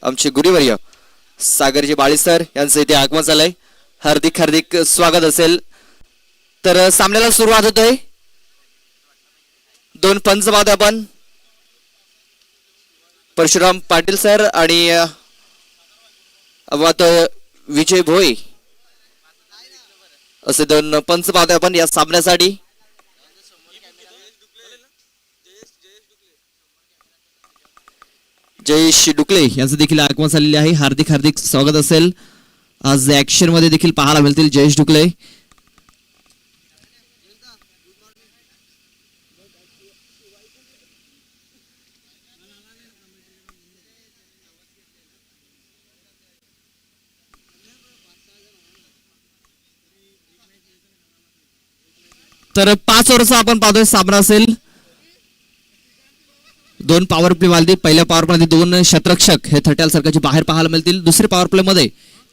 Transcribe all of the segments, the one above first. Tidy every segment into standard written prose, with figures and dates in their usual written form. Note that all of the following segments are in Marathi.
आमचे गुरुवर्य सागरजी बाळी सर यांचं इथे आगमन झालंय. हार्दिक हार्दिक स्वागत असेल. तर सामन्याला सुरुवात होतोय. दोन पंच पाहतोय आपण. परशुराम पाटील सर आणि विजय भोई असे दोन पंच पाहतोय आपण या सामन्यासाठी. जयेश डुकले यांचं देखील आगमन झालेले आहे. हार्दिक हार्दिक स्वागत असेल. आज ऍक्शन मध्ये देखील पाहायला मिळतील जयेश डुकले. तर 5 ओव्हरचा आपण पाहतोय सामना असेल. दोन पॉवर प्ले वाले. पहिल्या पॉवर प्ले मध्ये 2 शतरक्षक हे 30 सर्कलचे बाहेर पाहायला मिळतील. दुसरे पॉवर प्ले मध्ये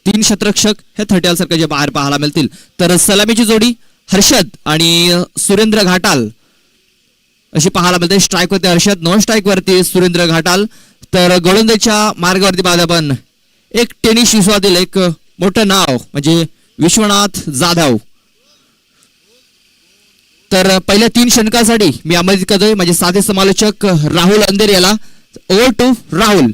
3 शतरक्षक हे 30 सर्कलचे बाहेर पाहायला मिळतील. तर सलामीची जोडी हर्षद आणि सुरेंद्र घाटाल अशी पाहायला मिळते. स्ट्राईक वरती हर्षद, नॉन स्ट्राईक वरती सुरेंद्र घाटाल. तर गोलंदाजीच्या मार्गावरती पाहतो आपण एक टेनिस विश्वातील एक मोठं नाव म्हणजे विश्वनाथ जाधव. तर पहिल्या 3 षटकांसाठी मी आमंत्रित करतोय माझे साधे समालोचक राहुल अंधेर याला. Over to Rahul.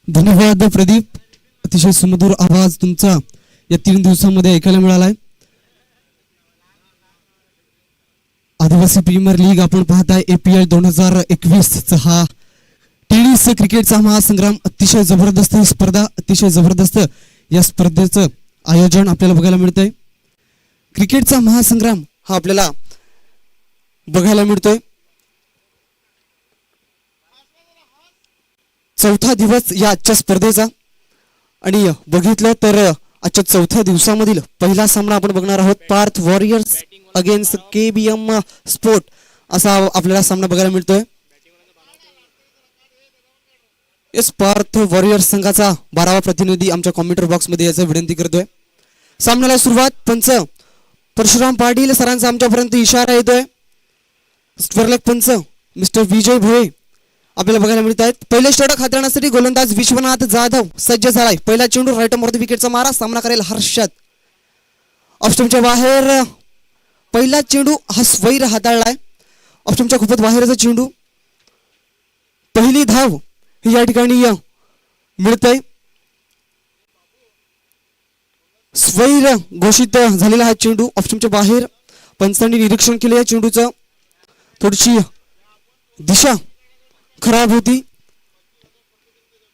धन्यवाद प्रदीप. अतिशय सुमधुर आवाज तुमचा या 3 दिवसांमध्ये ऐकायला मिळालाय. आदिवासी प्रीमियर लीग आपण पाहताय. APL 2021 चा हा टेनिस क्रिकेटचा महासंग्राम. अतिशय जबरदस्त स्पर्धा, अतिशय जबरदस्त या स्पर्धेचं आयोजन आपल्याला बघायला मिळतंय. क्रिकेटचा महासंग्राम हा आपल्याला बघायला मिळतोय. 4था दिवस या आजच्या स्पर्धेचा आणि बघितलं तर आजच्या 4थ्या दिवसामधील पहिला सामना आपण बघणार आहोत. Parth warriors against KBM sport असा आपल्याला सामना बघायला मिळतोय. येस, पार्थ वॉरियर्स संघाचा 12वा प्रतिनिधी आमच्या कॉमेंटर बॉक्स मध्ये याची विनंती करतोय. सामन्याला सुरुवात पंच परशुराम पाटील सरांचा आमच्यापर्यंत इशारा येतोय. स्वर्लक पंच मिस्टर विजय भोई आपल्याला बघायला मिळत आहेत. पहिले षटक हाताळण्यासाठी गोलंदाज विश्वनाथ जाधव सज्ज झालाय. पहिला चेंडू राईट वरती विकेटचा मारा. सामना करेल हर्षद. ऑफस्टमच्या बाहेर पहिला चेंडू हा स्वैर हाताळलाय. ऑफस्टमच्या खूपच बाहेरचा चेंडू. पहिली धाव ही या ठिकाणी मिळतंय. स्वैर घोषित झालेला हा चेंडू ऑफस्टमच्या बाहेर. पंचांनी निरीक्षण केले या चेंडूचं. थोडीशी दिशा खराब होती.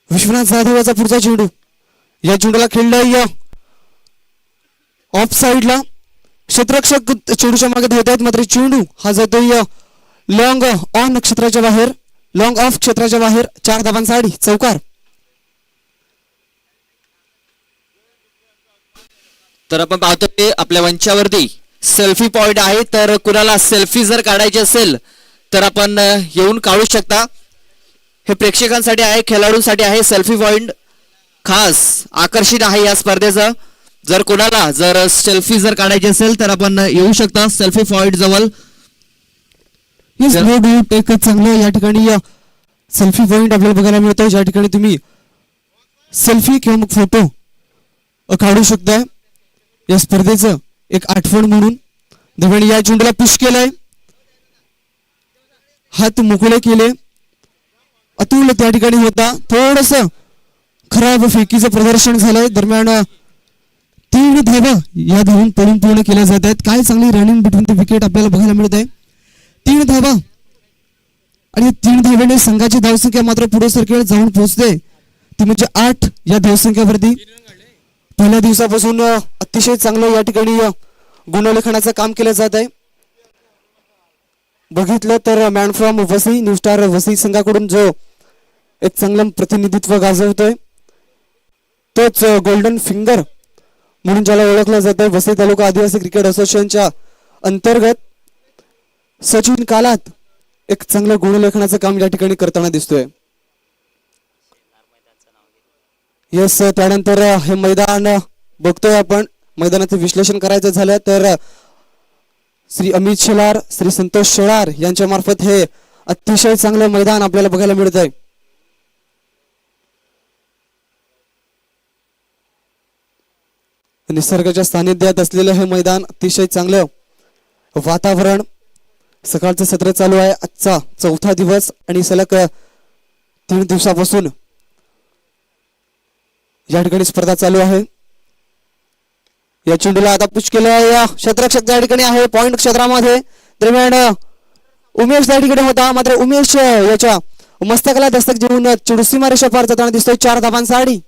विश्वनाथ जाधव याचा पुढचा चेंडू. या चेंडूला खेळलाय ऑफ साइडला. क्षेत्ररक्षक चेंडूच्या मागे धावतात मात्र चेंडू हा जातोय लॉंग ऑन क्षेत्राच्या बाहेर, लॉंग ऑफ क्षेत्राच्या बाहेर. 4 धावांसाठी चौकार. तर आपण पाहतोय आपल्या मंचावरती सेल्फी पॉइंट आहे. तर कुणाला सेल्फी जर काढायची असेल तर आपण येऊन काढू शकता. हे प्रेक्षकांसाठी आहे, खेळाडूंसाठी आहे. सेल्फी पॉइंट खास आकर्षित आहे या स्पर्धेचं. जर कोणाला जर सेल्फी जर काढायची असेल तर आपण येऊ शकता सेल्फी पॉइंट जवळ. एक चांगलं या ठिकाणी सेल्फी पॉइंट आपल्याला बघायला मिळतोय ज्या ठिकाणी तुम्ही सेल्फी किंवा मग फोटो काढू शकताय. या स्पर्धेचं एक आठवण म्हणून दरम्यान या चेंडूला पुश केलाय. हात मोकळे केले. अतुल त्या ठिकाणी होता. थोडस खराब फेकीचं प्रदर्शन झालंय. दरम्यान 3 धावा या धावून पडून पूर्ण केल्या जात आहेत. काय चांगली रनिंग बिटवीन द विकेट आपल्याला बघायला मिळत आहे. 3 धावा आणि 3 धावेने संघाची धावसंख्या मात्र पुढे सरकेल जाऊन पोहोचते. ती म्हणजे 8 या धावसंख्यावरती. पहिल्या दिवसापासून अतिशय चांगलं या ठिकाणी गुणलेखनाचं काम केलं जात आहे. बघितलं तर man from Vasai new star Vasai संघाकडून जो एक चांगलं प्रतिनिधित्व गाजवतोय तोच गोल्डन फिंगर म्हणून ज्याला ओळखलं जात आहे वसई तालुका आदिवासी क्रिकेट असोसिएशनच्या अंतर्गत सचिन कालात एक चांगलं गुणलेखनाचं काम या ठिकाणी करताना दिसतोय. यस, त्यानंतर हे मैदान बघतोय आपण. मैदानाचं विश्लेषण करायचं झालं तर श्री अमित शेलार, श्री संतोष शेलार यांच्या मार्फत हे अतिशय चांगलं मैदान आपल्याला बघायला मिळत आहे. निसर्गाच्या सानिध्यात असलेलं हे मैदान, अतिशय चांगलं वातावरण. सकाळचं सत्र चालू आहे, आजचा 4था दिवस आणि सलग 3 दिवसापासून या ठिकाणी स्पर्धा चालू आहे. या चेंडूला आता पुश केलं आहे, या क्षेत्ररक्षक त्या ठिकाणी आहे पॉइंट क्षेत्रामध्ये. दरम्यान उमेश त्या ठिकाणी होता, मात्र उमेश याच्या मस्तकाला दस्तक देऊन चेंडू सीमारेषा पार जाताना दिसतोय. 4 धावांचा आडी,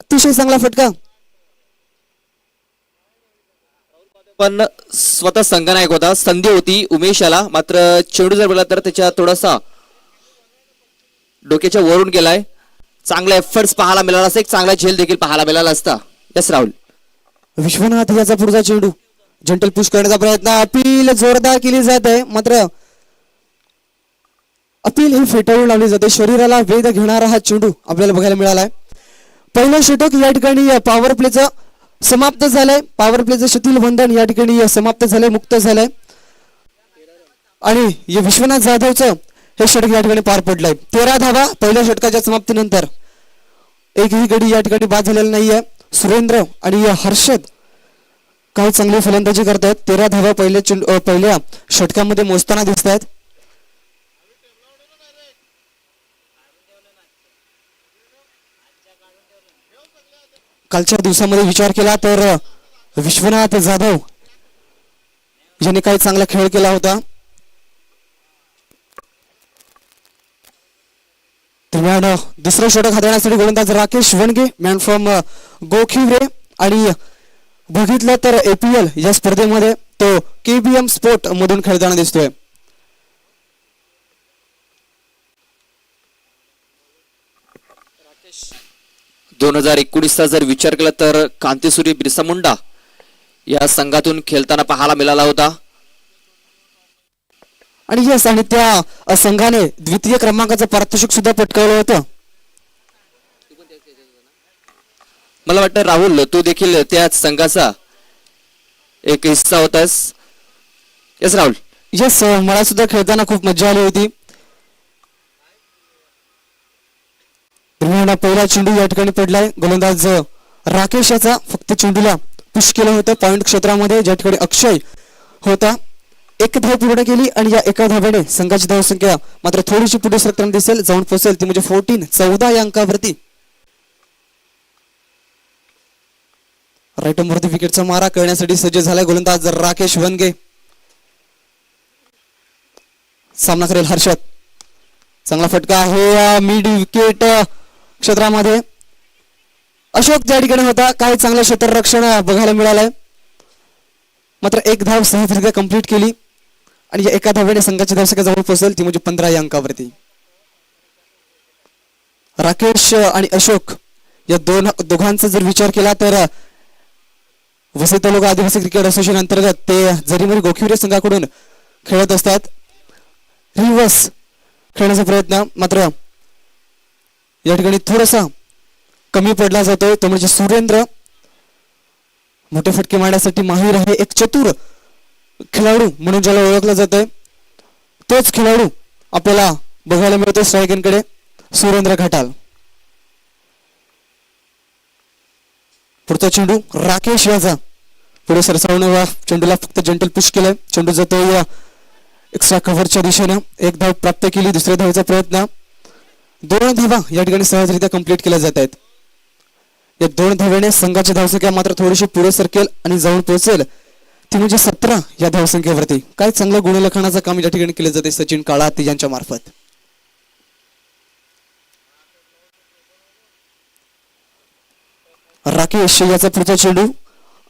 अतिशय चांगला फटका. पण स्वतः संघनायक होता, संधी होती उमेश याला, मात्र चेंडू जर बोला तर त्याच्या थोडासा डोक्याच्या वरून गेलाय. चांगला एफर्ट्स पाहायला मिळाला असता, एक चांगला झेल देखील पाहायला मिळाला असता. यस राहुल. विश्वनाथ याचा पुढचा चेंडू जंटल पुश करण्याचा प्रयत्न, अपील जोरदार केली जात आहे, मात्र अपील ही फेटाळून लावली जाते. शरीराला वेध घेणारा हा चेंडू आपल्याला बघायला मिळालाय. पहिलं षटक या ठिकाणी पॉवर प्लेचं समाप्त झालंय. पॉवर प्लेचं शिथिल बंधन या ठिकाणी समाप्त झालंय, मुक्त झालंय आणि विश्वनाथ जाधवचं हे षटक या ठिकाणी पार पडलंय. 13 धावा पहिल्या षटकाच्या समाप्तीनंतर. एकही गडी या ठिकाणी बाद झालेला नाहीये. सुरेंद्र आणि हर्षद काही चांगली फलंदाजी करतायत. 13 धावा पहिल्या षटकामध्ये मोजताना दिसत आहेत. कालच्या दिवसामध्ये विचार केला तर विश्वनाथ जाधव यांनी काही चांगला खेळ केला होता. दरम्यान दुसरं षटक हाताळण्यासाठी गोलंदाज राकेश वनगे, मॅन फ्रॉम गोखिवरे. आणि बघितलं तर APL या स्पर्धेमध्ये तो KBM स्पोर्ट मधून खेळताना दिसतोय. राकेश 2019चा जर विचार केला तर कांतीसूर्य बिरसा मुंडा या संघातून खेळताना पाहायला मिळाला होता. आणि यस, आणि त्या संघाने द्वितीय क्रमांकाचं पारितोषिक सुद्धा पटकावलं होतं. मला वाटतं राहुल तू देखील त्याच संघाचा एक हिस्सा होतास. यस राहुल. यस, मला सुद्धा खेळताना खूप मजा आली होती. पहिला चेंडू या ठिकाणी पडलाय. गोलंदाज राकेश याचा फक्त चेंडूला पुश केलं होतं पॉइंट क्षेत्रामध्ये, ज्या ठिकाणी अक्षय होता. 1 धाव पूर्ण केली आणि या एका धावेने संघाची धावसंख्या मात्र थोडीशी पुढे सरकताना दिसेल, जाऊन पोहोचेल ती म्हणजे 14 या अंकावरती. राईट वरती विकेटचा मारा करण्यासाठी सज्ज झालाय गोलंदाज राकेश वनगे. सामना करेल हर्षद. चांगला फटका आहे मिड विकेट क्षेत्रामध्ये. अशोक त्या ठिकाणी होता, काही चांगलं क्षेत्ररक्षण बघायला मिळालंय, मात्र 1 धाव सहजरित्या कंप्लीट केली आणि या एका धावेने संघाची धावसंख्या जवळ पोहोचेल ती म्हणजे 15 या अंकावरती. राकेश आणि अशोक या दोघांचा जर विचार केला तर वसई तालुका आदिवासी क्रिकेट असोसिएशन अंतर्गत ते जरीमरी गोखिवरे संघाकडून खेळत असतात. रिव्हर्स खेळण्याचा प्रयत्न मात्र या ठिकाणी थोडासा कमी पडला जातोय, तो म्हणजे सुरेंद्र. मोठे फटके मारण्यासाठी माहीर आहे, एक चतुर खेळाडू म्हणून ज्याला ओळखलं जातंय, तोच खेळाडू आपल्याला बघायला मिळतो स्ट्रायकरकडे, सुरेंद्र घाटाल. पुढचा चेंडू राकेश याचा पुढे सरसावणं, चेंडूला फक्त जंटल पुश केलंय. चेंडू जातोय एक्स्ट्रा कव्हरच्या दिशेनं. 1 धाव प्राप्त केली. दुसऱ्या धावेचा प्रयत्न. 2 धावा या ठिकाणी सहजरित्या कंप्लीट केल्या जात आहेत. या 2 धावेने संघाची धावसंख्या मात्र थोडीशी पुढे सरकेल आणि जाऊन पोहोचेल ती म्हणजे 17 या धावसंख्येवरती. काय चांगलं गुणलेखनाचं काम या ठिकाणी केले जाते सचिन काळात यांच्या मार्फत. राकेश याचा पुढचा चेंडू.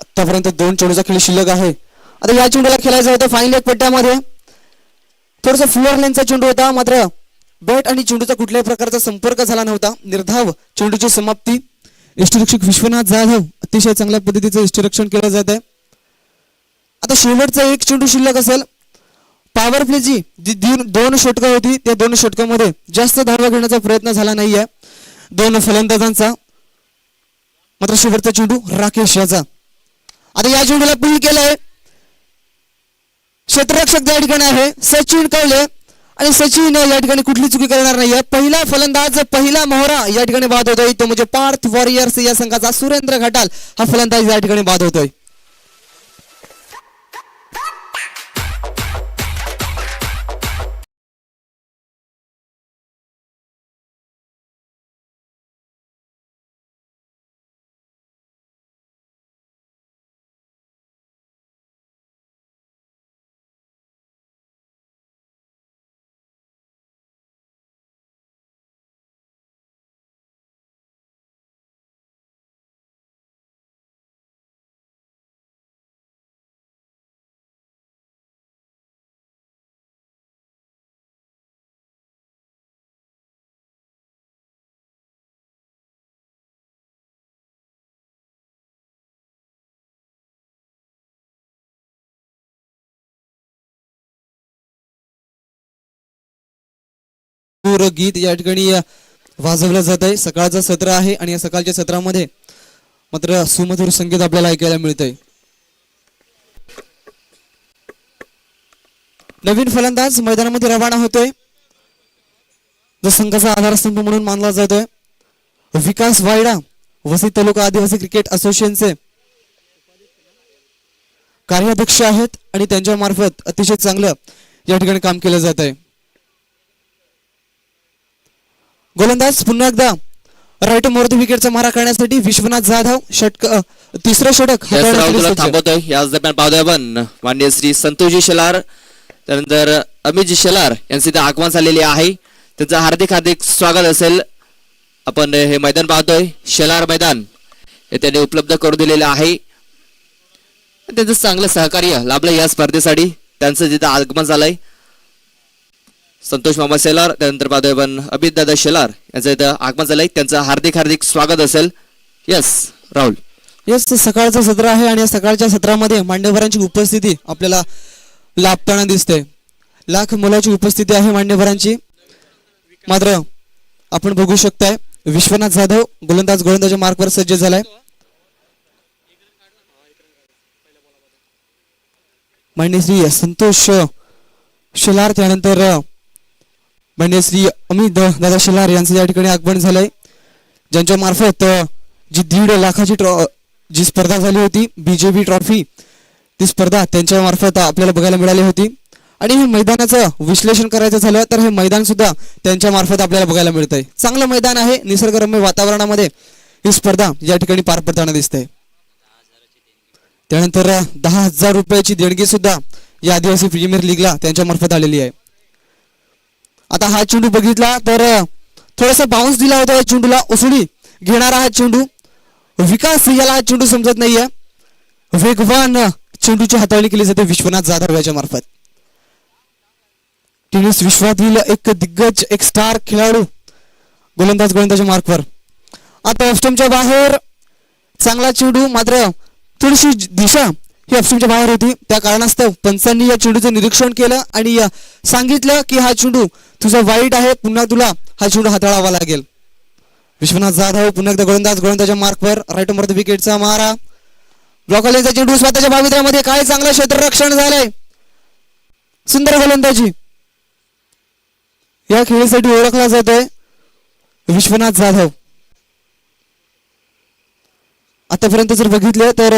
आतापर्यंत 2 चेंडूचा खेळ शिल्लक आहे. आता या चेंडूला खेळायचं होतं फाईन लेग पट्ट्यामध्ये. थोडासा फ्लोअर लेनचा चेंडू होता, मात्र बॅट आणि चेंडूचा कुठल्याही प्रकारचा संपर्क झाला नव्हता. निर्धाव चेंडूची समाप्ती. यष्टिरक्षक विश्वनाथ जाधव अतिशय चांगल्या पद्धतीचं यष्टिरक्षण केलं जात आहे. आता शेवटचा 1 चेंडू शिल्लक असेल. पॉवर प्लेची 2 षटकं होती, त्या 2 षटकामध्ये जास्त धावा घेण्याचा प्रयत्न झाला नाहीये 2 फलंदाजांचा. मात्र शेवटचा चेंडू राकेश याचा. आता या चेंडूला पुल केलंय क्षेत्ररक्षक त्या ठिकाणी आहे सचिन कवले आणि सचिन या ठिकाणी कुठली चुकी करणार नाहीये. पहिला फलंदाज, पहिला मोहरा या ठिकाणी बाद होतोय, तो म्हणजे पार्थ वॉरियर्स या संघाचा सुरेंद्र घाटाल हा फलंदाज या ठिकाणी बाद होतोय. गीत या ठिकाणी वाजवलं जात आहे. सकाळचं सत्र आहे आणि या सकाळच्या सत्रामध्ये मात्र सुमधुर संगीत आपल्याला ऐकायला मिळतंय. नवीन फलंदाज मैदानामध्ये रवाना होतोय, जो संघाचा आधारस्तंभ म्हणून मानला जातोय. विकास वायडा, वसई तालुका आदिवासी क्रिकेट असोसिएशनचे कार्याध्यक्ष आहेत आणि त्यांच्या मार्फत अतिशय चांगलं या ठिकाणी काम केलं जात आहे. गोलंदाज पुन्हा एकदा राईट मोर्थ विकेटचा मारा करण्यासाठी विश्वनाथ जाधव तिसरं षटक थांबवतोय. याच दरम्यान पाहतोय आपण माननीय श्री संतोषजी शेलार, त्यानंतर अमितजी शेलार यांचे इथे आगमन झालेले आहे. त्यांचं हार्दिक हार्दिक स्वागत असेल. आपण हे मैदान पाहतोय, शेलार मैदान हे त्यांनी उपलब्ध करून दिलेलं आहे. त्यांचं चांगलं सहकार्य लाभलं या स्पर्धेसाठी, त्यांचं तिथं आगमन झालंय. संतोष मामा शेलार, त्यानंतर पाहतोय आपण अमित दादा शेलार यांचं इथं आगमन झालंय. त्यांचं हार्दिक हार्दिक स्वागत असेल. यस राहुल. यस, सकाळचं सत्र आहे आणि या सकाळच्या सत्रामध्ये मान्यवरांची उपस्थिती आपल्याला लाभताना दिसते. लाख मुलाची उपस्थिती आहे मान्यवरांची. मात्र आपण बघू शकताय विश्वनाथ जाधव गोलंदाज मार्कवर सज्ज झालाय. मान्य श्री संतोष शेलार, त्यानंतर मान्य श्री अमित दादा शेलार यांचं या ठिकाणी आगमन झालंय, ज्यांच्या मार्फत जी 1.5 लाखाची जी स्पर्धा झाली होती BJB ट्रॉफी, ती स्पर्धा त्यांच्या मार्फत आपल्याला बघायला मिळाली होती. आणि हे मैदानाचं विश्लेषण करायचं झालं तर हे मैदान सुद्धा त्यांच्या मार्फत आपल्याला बघायला मिळतंय. चांगलं मैदान आहे, निसर्गरम्य वातावरणामध्ये ही स्पर्धा या ठिकाणी पार पडताना दिसते. त्यानंतर 10,000 रुपयाची देणगी सुद्धा या आदिवासी प्रीमियर लीगला त्यांच्या मार्फत आलेली आहे. आता हा चेंडू बघितला तर थोडासा बाउन्स दिला होता, या चेंडूला उसळी घेणारा हा चेंडू विकास याला हा चेंडू समजत नाहीये. वेगवान चेंडूची हाताळणी केली जाते विश्वनाथ जाधव याच्या मार्फत. टेनिस विश्वातील एक दिग्गज, एक स्टार खेळाडू गोलंदाज मार्कवर. आता ऑफस्टमच्या बाहेर चांगला चेंडू, मात्र थोडीशी दिशा ही ऑफस्टमच्या बाहेर होती. त्या कारणास्तव पंचांनी या चेंडूचं निरीक्षण केलं आणि सांगितलं की हा चेंडू तुझा वाईट आहे, पुन्हा तुला हा चेंडू हाताळावा लागेल. विश्वनाथ जाधव पुन्हा एकदा गोलंदाजाच्या मार्कवर. राईट मोर्थ विकेटचा मारा, ब्लॉकलेनचा चेंडू स्वतःच्या भाविद्रामध्ये. काय चांगलं क्षेत्ररक्षण झालंय, सुंदर गोलंदाजी. या खेळीसाठी ओळखला जातोय विश्वनाथ जाधव. आतापर्यंत जर बघितलं तर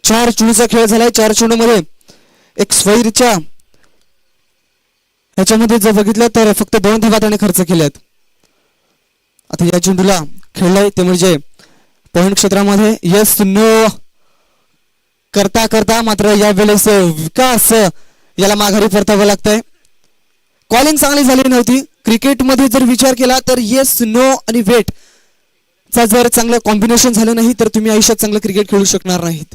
4 चेंडूचा खेळ झालाय. 4 चेंडूमध्ये एक स्वैरच्या ह्याच्यामध्ये जर बघितलं तर फक्त 2 धावा त्याने खर्च केल्यात. आता या चेंडूला खेळलाय ते म्हणजे पॉइंट क्षेत्रामध्ये यस नो करता करता मात्र या वेळेस विकास याला माघारी परतावं लागतंय. कॉलिंग चांगली झाली नव्हती. क्रिकेटमध्ये जर विचार केला तर येस नो आणि वेट चा जर चांगलं कॉम्बिनेशन झालं नाही तर तुम्ही आयुष्यात चांगलं क्रिकेट खेळू शकणार नाहीत.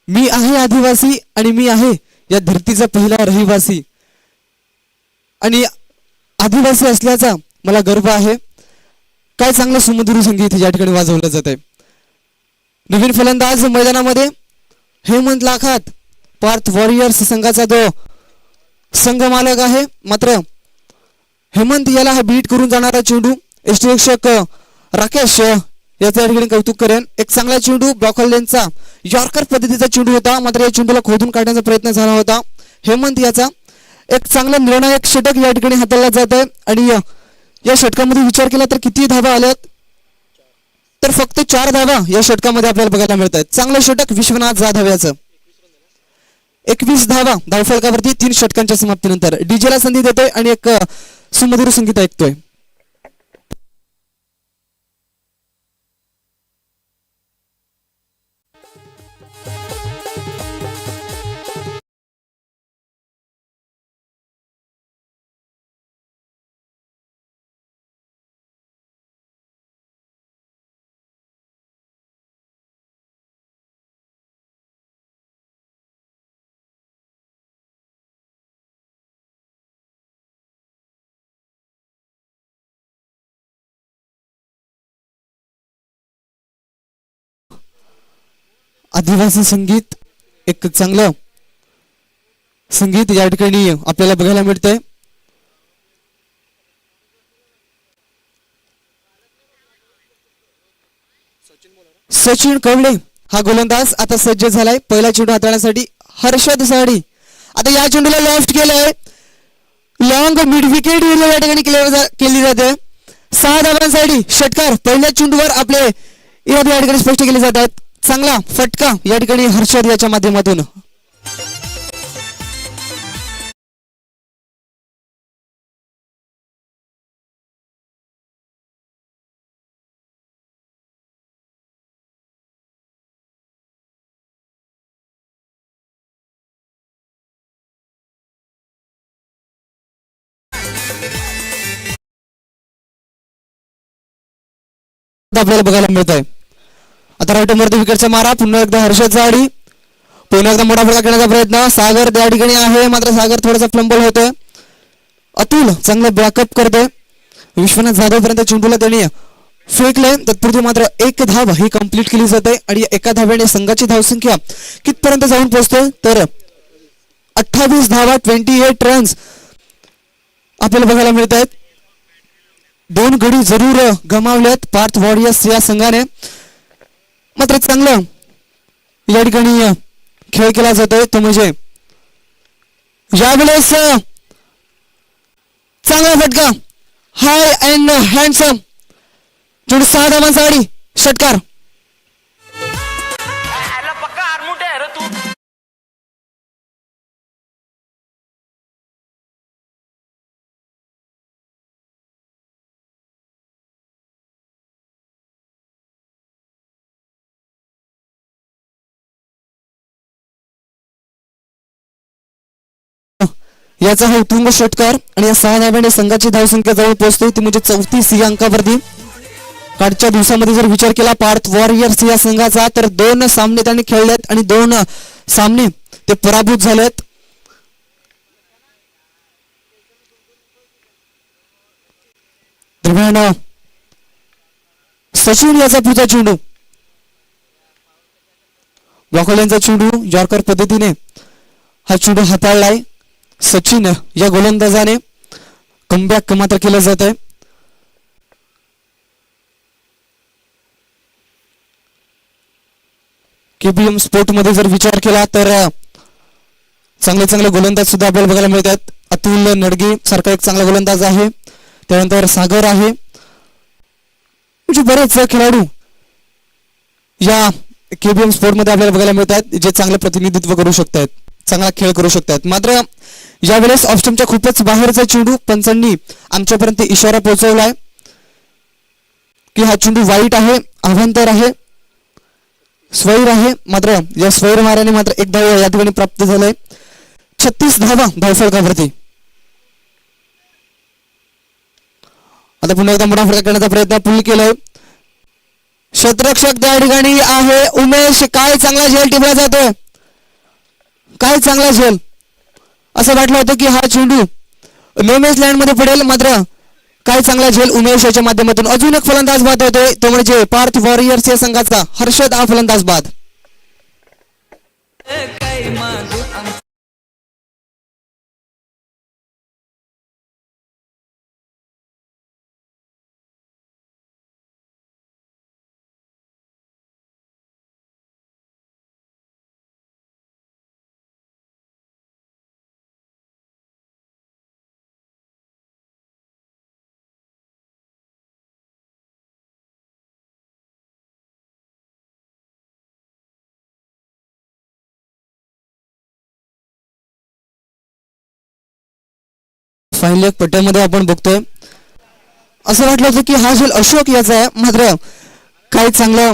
मी आहे आदिवासी आणि मी आहे या धरतीचा पहिला रहिवासी आणि आदिवासी असल्याचा मला गर्व आहे. काय चांगलं सुमधुर संगीत या ठिकाणी वाजवलं जात आहे. नवीन फलंदाज मैदानामध्ये हेमंत लाखात पार्थ वॉरियर्स संघाचा जो संघ मालक आहे. मात्र हेमंत याला हा बीट करून जाणारा चेंडू यष्टिरक्षक राकेश याचा या ठिकाणी कौतुक करेन. एक चांगला चेंडू ब्लॉकलेनचा यॉर्कर पद्धतीचा चेंडू होता. मात्र या चेंडूला खोदून काढण्याचा प्रयत्न झाला होता. हेमंत याचा एक चांगला निर्णायक षटक या ठिकाणी हाताळला जात आहे आणि या षटकामध्ये विचार केला तर किती धावा आल्यात तर फक्त 4 धावा या षटकामध्ये आपल्याला बघायला मिळत आहेत. चांगलं षटक विश्वनाथ जाधव याचं 21 धावा धावफलकावरती 3 षटकांच्या समाप्तीनंतर. डीजेला संधी देतोय आणि एक सुमधुर संगीत ऐकतोय. आदिवासी संगीत एक चांगलं संगीत या ठिकाणी आपल्याला बघायला मिळतंय. सचिन कवळे हा गोलंदाज आता सज्ज झालाय पहिला चेंडू हाताळण्यासाठी. हर्षद साडी आता या चेंडूला लेफ्ट केलंय. लॉंग मिड विकेट या ठिकाणी केली जाते. 6 धावांसाठी षटकार पहिल्या चेंडूवर आपले इरादे या ठिकाणी स्पष्ट केले जात आहेत. चांगला फटका या ठिकाणी हर्षद याच्या माध्यमातून. आपल्याला बघायला मिळत आहे. आता राईट वरती विकेटचा मारा. पुन्हा एकदा हर्षद साडी पुन्हा एकदा मोठा फटका घेण्याचा प्रयत्न. सागर त्या ठिकाणी आहे मात्र सागर थोडासा फ्लंबल होतोय. अतुल चांगलं बॅकअप करतोय. विश्वनाथ जाधव पर्यंत चेंडूला त्यांनी फेकलंय. तत्पूर्वी मात्र 1 धाव ही कंप्लीट केली जाते आणि एका धाव्याने संघाची धावसंख्या कितपर्यंत जाऊन पोहोचते तर 28 धावा 28 रन्स आपल्याला बघायला मिळत आहेत. 2 गडी जरूर गमावलेत पार्थ वॉरियर्स या संघाने. मात्र चांगलं या ठिकाणी खेळ केला जातोय तो म्हणजे यावेळेस चांगला फटका हाय अँड हँडसम चेंडू 6 धावांसाठी षटकार. याचा हा उत्तुंग षटकार आणि या 6 धाव्याने संघाची धावसंख्या जवळ पोहोचते ती म्हणजे 34 या अंकावरती. कालच्या दिवसामध्ये जर विचार केला पार्थ वॉरियर्स या संघाचा तर 2 सामने त्यांनी खेळलेत आणि 2 सामने ते पराभूत झालेत. दरम्यान सचिन याचा पुढचा चेंडू ब्लॉकलेनचा चेंडू यॉर्कर पद्धतीने हा चेंडू हाताळलाय. सचिन या गोलंदाजाने कमबॅक मात्र केलं जात आहे. केबीएम स्पोर्ट मध्ये जर विचार केला तर चांगले चांगले गोलंदाज सुद्धा आपल्याला बघायला मिळतात. अतुल नडगे सारखा एक चांगला गोलंदाज आहे. त्यानंतर सागर आहे. म्हणजे बरेच खेळाडू या केबीएम स्पोर्ट मध्ये आपल्याला बघायला मिळतात जे चांगलं प्रतिनिधित्व करू शकतात चांगला खेळ करू शकतात. मात्र यावेळेस ऑफस्टमच्या खूपच बाहेरचा चेंडू पंचांनी आमच्यापर्यंत इशारा पोहोचवलाय की हा चेंडू वाईट आहे अवांतर आहे स्वैर आहे. मात्र या स्वैर मार्याने मात्र 1 धाव या ठिकाणी प्राप्त झालंय. 36 धावा धावफलकावरती. आता पुन्हा एकदा मोठा फटका करण्याचा प्रयत्न पूल केलाय. क्षेत्ररक्षक त्या ठिकाणी आहे उमेश. काय चांगला झेल टिपला जातोय काय चांगला झेल. असं वाटलं होतं की हा चेंडू नोमेस लँड मध्ये पडेल, मात्र काय चांगला झेल उमेश याच्या माध्यमातून. अजून एक फलंदाज बाद होतोय, तो म्हणजे पार्थ वॉरियर्स या संघाचा हर्षद हा फलंदाज बाद. फायनल एक पट्ट्यामध्ये आपण बघतोय. असं वाटलं होतं की हा झेल अशोक याचा आहे, मात्र काय चांगला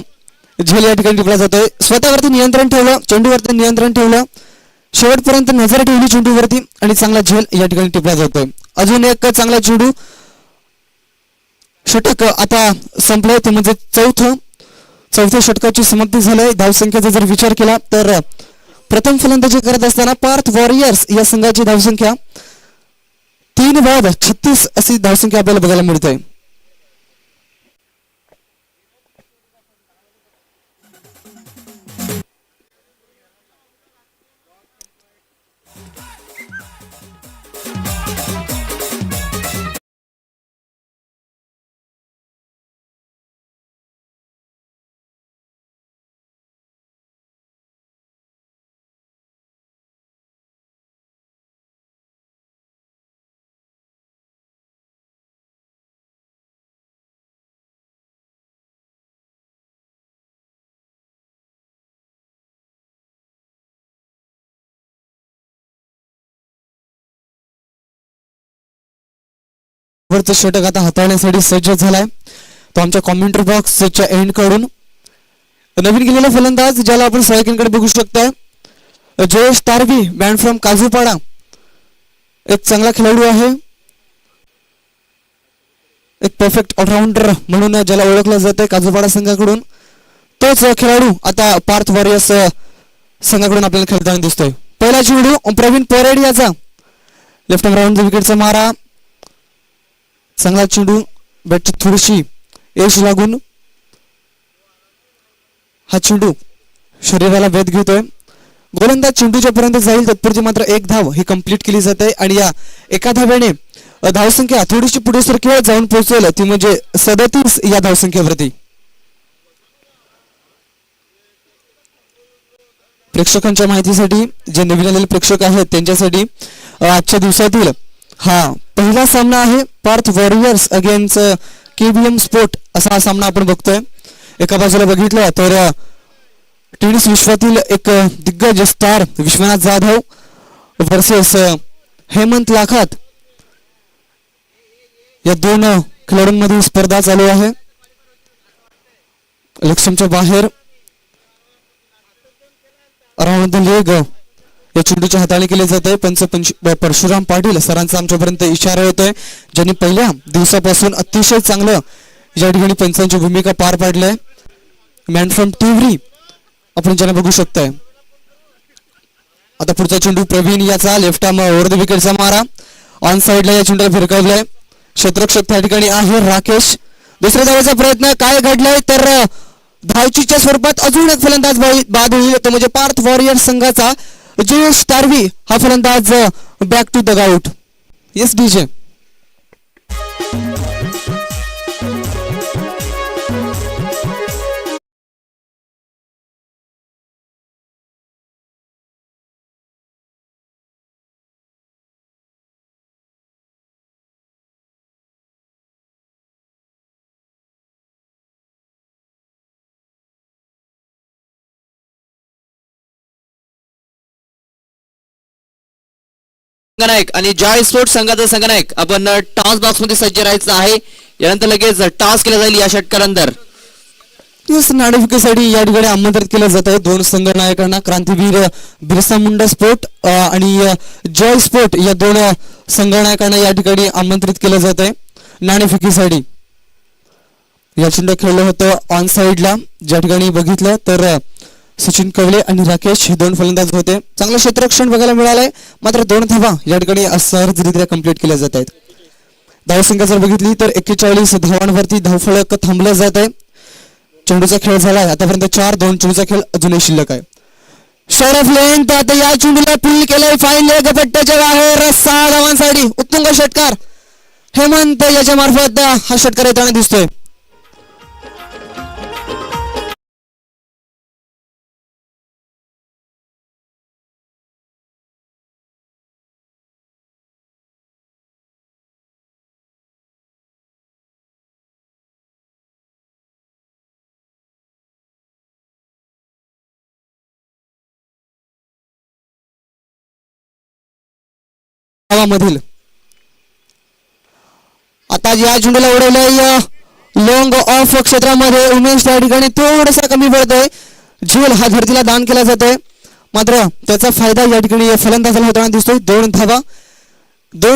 झेल या ठिकाणी टिपला जातोय. स्वतःवरती नियंत्रण ठेवलं, चेंडूवरती नियंत्रण ठेवलं, शेवटपर्यंत नजर ठेवली चेंडूवरती आणि चांगला झेल या ठिकाणी टिपला जातोय. अजून एक चांगला चेंडू षटक आता संपलंय, ते म्हणजे चौथ्या षटकाची समाप्ती झाली. धावसंख्येचा जर विचार केला तर प्रथम फलंदाजी करत असताना पार्थ वॉरियर्स या संघाची धावसंख्या 3 बाद 36 अशी धावसंख्या आपल्याला बघायला मिळते. वरचं षटक आता हाताळण्यासाठी सज्ज झालाय. तो आमच्या कॉमेंट्री बॉक्सच्या एंड कडून नवीन गेलेला फलंदाज, ज्याला आपण सहाय्यकांकडे बघू शकता, जयेश तारवी, बँड फ्रॉम काजूपाडा. एक चांगला खेळाडू आहे, एक परफेक्ट ऑलराऊंडर म्हणून ज्याला ओळखलं जातंय काजूपाडा संघाकडून. तोच खेळाडू आता पार्थ वॉरियर्स संघाकडून आपल्याला खेळताना दिसतोय. पहिला चेंडू प्रवीण पोरेड याचा लेफ्ट आर्म राऊंड विकेटचा मारा. चांगला चेंडू, बॅटची थोडीशी एज लागून हा चेंडू शरीराला वेध घेतोय. गोलंदाज चेंडूच्या पर्यंत जाईल तत्पूर्वी मात्र एक धाव ही कंप्लीट केली जाते आणि या एका धाव्याने धावसंख्या थोडीशी पुढे सरकेल जाऊन पोहोचेल, ती म्हणजे 37 या धावसंख्येवरती. प्रेक्षकांच्या माहितीसाठी, जे नवीन आलेले प्रेक्षक आहेत त्यांच्यासाठी, आजच्या दिवसातील हा पहिला सामना आहे Parth warriors against KBM sport असा हा सामना आपण बघतोय. एका बाजूला बघितलं तर टेनिस विश्वातील एक दिग्गज स्टार विश्वनाथ जाधव वर्सेस हेमंत लाखात, या दोन खेळाडूंमध्ये स्पर्धा चालू आहे. लक्ष्यच्या बाहेर अराउंड द लेग या चेंडूची हाताळणी केली जाते. पंच परशुराम पाटील सरांचा आमच्यापर्यंत इशारा येतोय, ज्यांनी पहिल्या दिवसापासून अतिशय चांगलं या ठिकाणी पंचांची भूमिका पार पाडलंय. मॅन फ्रॉम टिवरी आपण ज्यांना बघू शकताय. आता पुढचा चेंडू प्रवीण याचा लेफ्ट आर्म ओव्हर द विकेटचा मारा. ऑन साइडला या चेंडूला फिरकावलाय. क्षेत्ररक्षक त्या ठिकाणी आहे राकेश. दुसऱ्या धावेचा प्रयत्न, काय घडलाय तर धावचीच्या स्वरूपात अजून एक फलंदाज बाद होईल, तो म्हणजे पार्थ वॉरियर्स संघाचा जयेश तारवी हा फलंदाज back to the out. Yes DJ. संघनायक आणि जॉय स्पोर्ट्स संघाचा संघनायक आपण टॉस बॉक्स मध्ये सज्ज राहायचं आहे. यानंतर लगेच टॉस केला जाईल या षटकानंतर. नाणेफेकीसाठी या ठिकाणी आमंत्रित केलं जात आहे दोन संघनायकांना, क्रांतीवीर बिरसा मुंडा स्पोर्ट आणि जॉय स्पोर्ट या दोन संघनायकांना या ठिकाणी आमंत्रित केलं जात आहे नाणेफेकीसाठी. या चेंडू खेळलं होतं ऑन साइडला, ज्या ठिकाणी बघितलं तर सचिन कवले आणि राकेश हे दोन फलंदाज होते. चांगलं क्षेत्ररक्षण बघायला मिळालंय, मात्र 2 धावा या ठिकाणी सहजरित्या कंप्लीट केल्या जात आहेत. धावसंख्या जर बघितली तर 41 धावांवरती धावफलक थांबलं जात आहे. चेंडूचा खेळ झालाय आतापर्यंत 4-2 चेंडूचा खेळ अजूनही शिल्लक आहे. शॉट ऑफ लेंथ आता या चेंडूला पुल केलंय फाईन लेग पट्ट्याच्या बाहेर 6 धावांसाठी उत्तुंग षटकार हेमंत याच्या मार्फत हा षटकार येताना दिसतोय. मधील आता या चेंडूला उडवलंय लॉंग ऑफ क्षेत्रामध्ये उमेश त्या ठिकाणी थोडासा कमी पडतोय. झेल हा धरतीला दान केला जातोय, मात्र त्याचा फायदा या ठिकाणी फलंदाजाला होताना दिसतोय. 2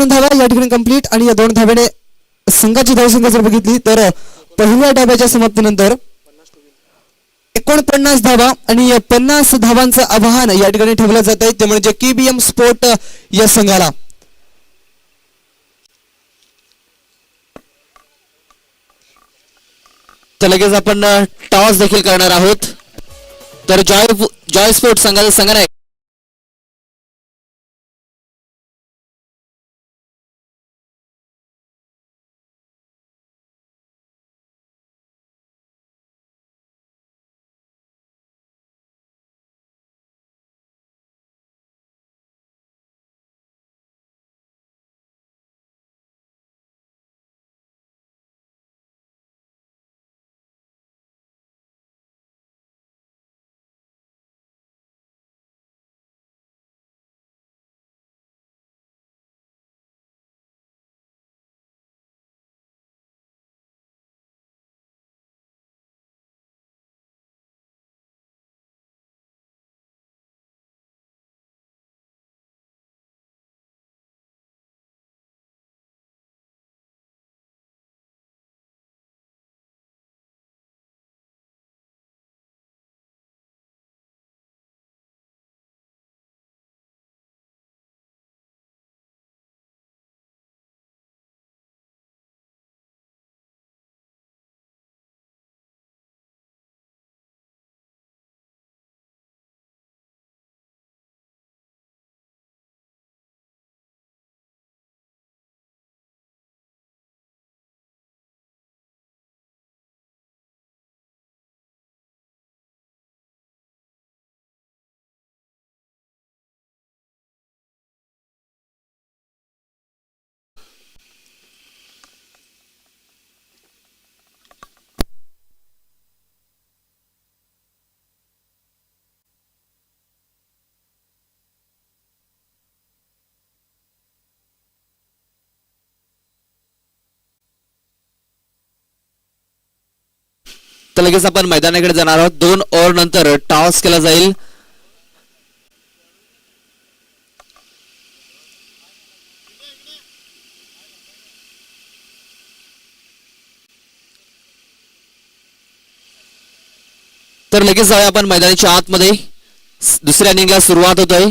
धावा या ठिकाणी कंप्लीट आणि या 2 धाब्याने संघाची धावसंख्या जर बघितली तर पहिल्या डाव्याच्या समाप्तीनंतर 49 धावा आणि 50 धावांचं आव्हान या ठिकाणी ठेवलं जात आहे, ते म्हणजे केबीएम स्पोर्ट या संघाला. तर लगेच आपण टॉस देखील करणार आहोत. तर जॉय स्पोर्ट संघाचा संघनायक तर लगेच आपण मैदानाकडे जाणार आहोत. 2 ओव्हर नंतर टॉस केला जाईल. तर लगेच जाऊया आपण मैदानाच्या आतमध्ये. दुसऱ्या इनिंगला सुरुवात होत आहे.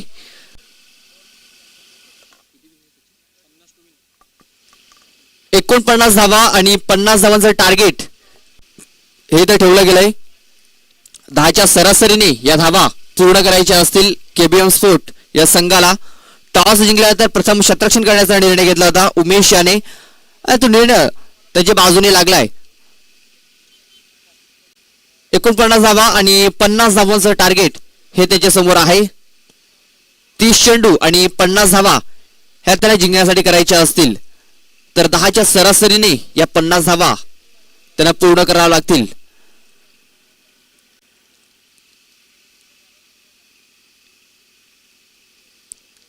49 धावा आणि 50 धावांचं टार्गेट हे तर ठेवलं गेलंय. 10च्या सरासरीने या धावा पूर्ण करायच्या असतील केबीएम स्पोर्ट या संघाला. टॉस जिंकला तर प्रथम क्षेत्ररक्षण करण्याचा निर्णय घेतला होता उमेश याने, आणि तो निर्णय त्याच्या बाजूने लागलाय. 49 धावा आणि 50 धावांचं टार्गेट हे त्याच्या समोर आहे. 30 चेंडू आणि 50 धावा ह्या त्याला जिंकण्यासाठी करायच्या असतील तर 10च्या सरासरीने या 50 धावा त्यांना पूर्ण कराव्या लागतील.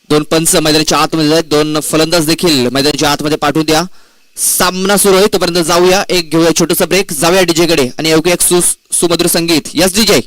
दोन पंच मैदानाच्या आतमध्ये आहेत. 2 फलंदाज देखील मैदानाच्या आतमध्ये पाठवून द्या. सामना सुरू आहे तोपर्यंत जाऊया, एक घेऊया छोटासा ब्रेक, जाऊया डीजे कडे आणि ऐकूया एक सुमधुर संगीत. Yes DJ.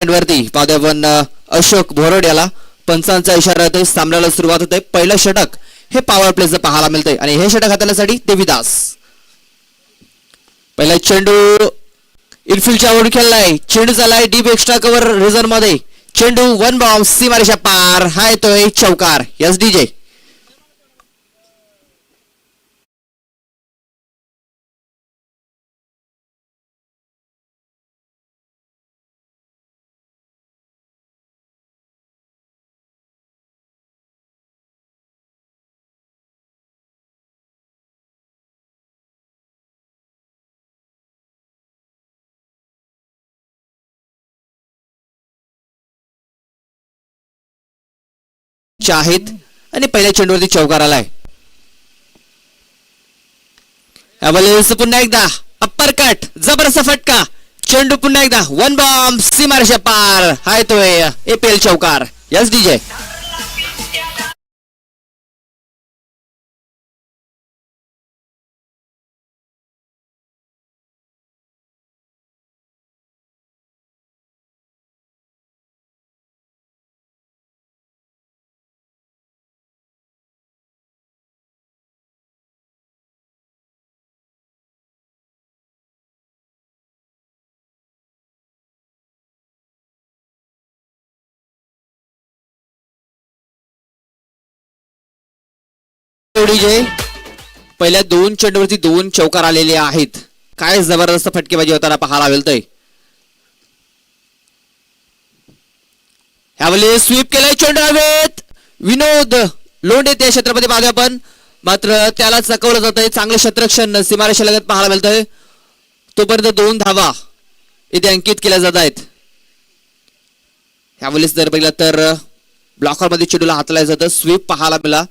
वरती पाहतोय आपण अशोक भोरड याला पंचांचा इशारा येतोय. सामन्याला सुरुवात होते. पहिलं षटक हे पॉवर प्लेचं पाहायला मिळतंय आणि हे षटक हाताळण्यासाठी देवीदास. पहिला चेंडू इनफिल्डच्या वर खेळलाय. चेंडू झालाय डीप एक्स्ट्रा कव्हर रिझन मध्ये. चेंडू वन बॉम्ब सीमारेषा पार. हा येतोय चौकार. एस डीजे आहेत आणि पहिल्या चेंडूवरती चौकार आलाय. पुन्हा एकदा अप्पर कट जबरदस्त फटका. चेंडू पुन्हा एकदा वन बॉम्ब सीमारेषा पार. हा येतोय एपीएल चौकार. एस डीजे पहिल्या दोन चेंडूवरती दोन चौकार आलेले आहेत. काय जबरदस्त फटकेबाजी होताना पाहायला मिळतंय. ह्यावेळी स्वीप केलाय. चेंडू हवेत. विनोद लोंढे त्या क्षेत्रामध्ये पाहतोय आपण. मात्र त्याला चकवलं जात आहे. चांगलं क्षेत्ररक्षण सीमारेषा लगत पाहायला मिळतंय. तोपर्यंत 2 धावा इथे अंकित केल्या जात आहेत. ह्यावेळेस जर बघितलं तर ब्लॉकर मध्ये चेंडूला हाताळलं जातं. स्वीप पाहायला मिळाला.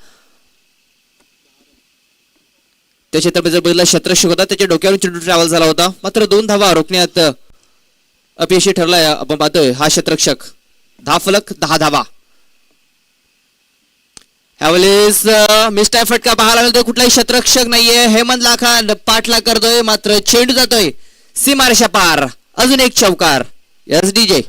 त्या क्षेत्रामध्ये जर बघितलं क्षेत्ररक्षक होता. त्याच्या डोक्यावरून चेंडू ट्रॅव्हल झाला होता. मात्र 2 धावा रोखण्यात अपयशी ठरलाय. आपण पाहतोय हा क्षेत्ररक्षक. 10 फलक 10 धावा. यावेळेस मिस्टाय फटका पाहायला मिळतोय. कुठलाही क्षेत्ररक्षक नाहीये. हेमंत लाखांड पाठला करतोय. मात्र चेंडू जातोय सीमारेषा पार. अजून एक चौकार. एस डीजे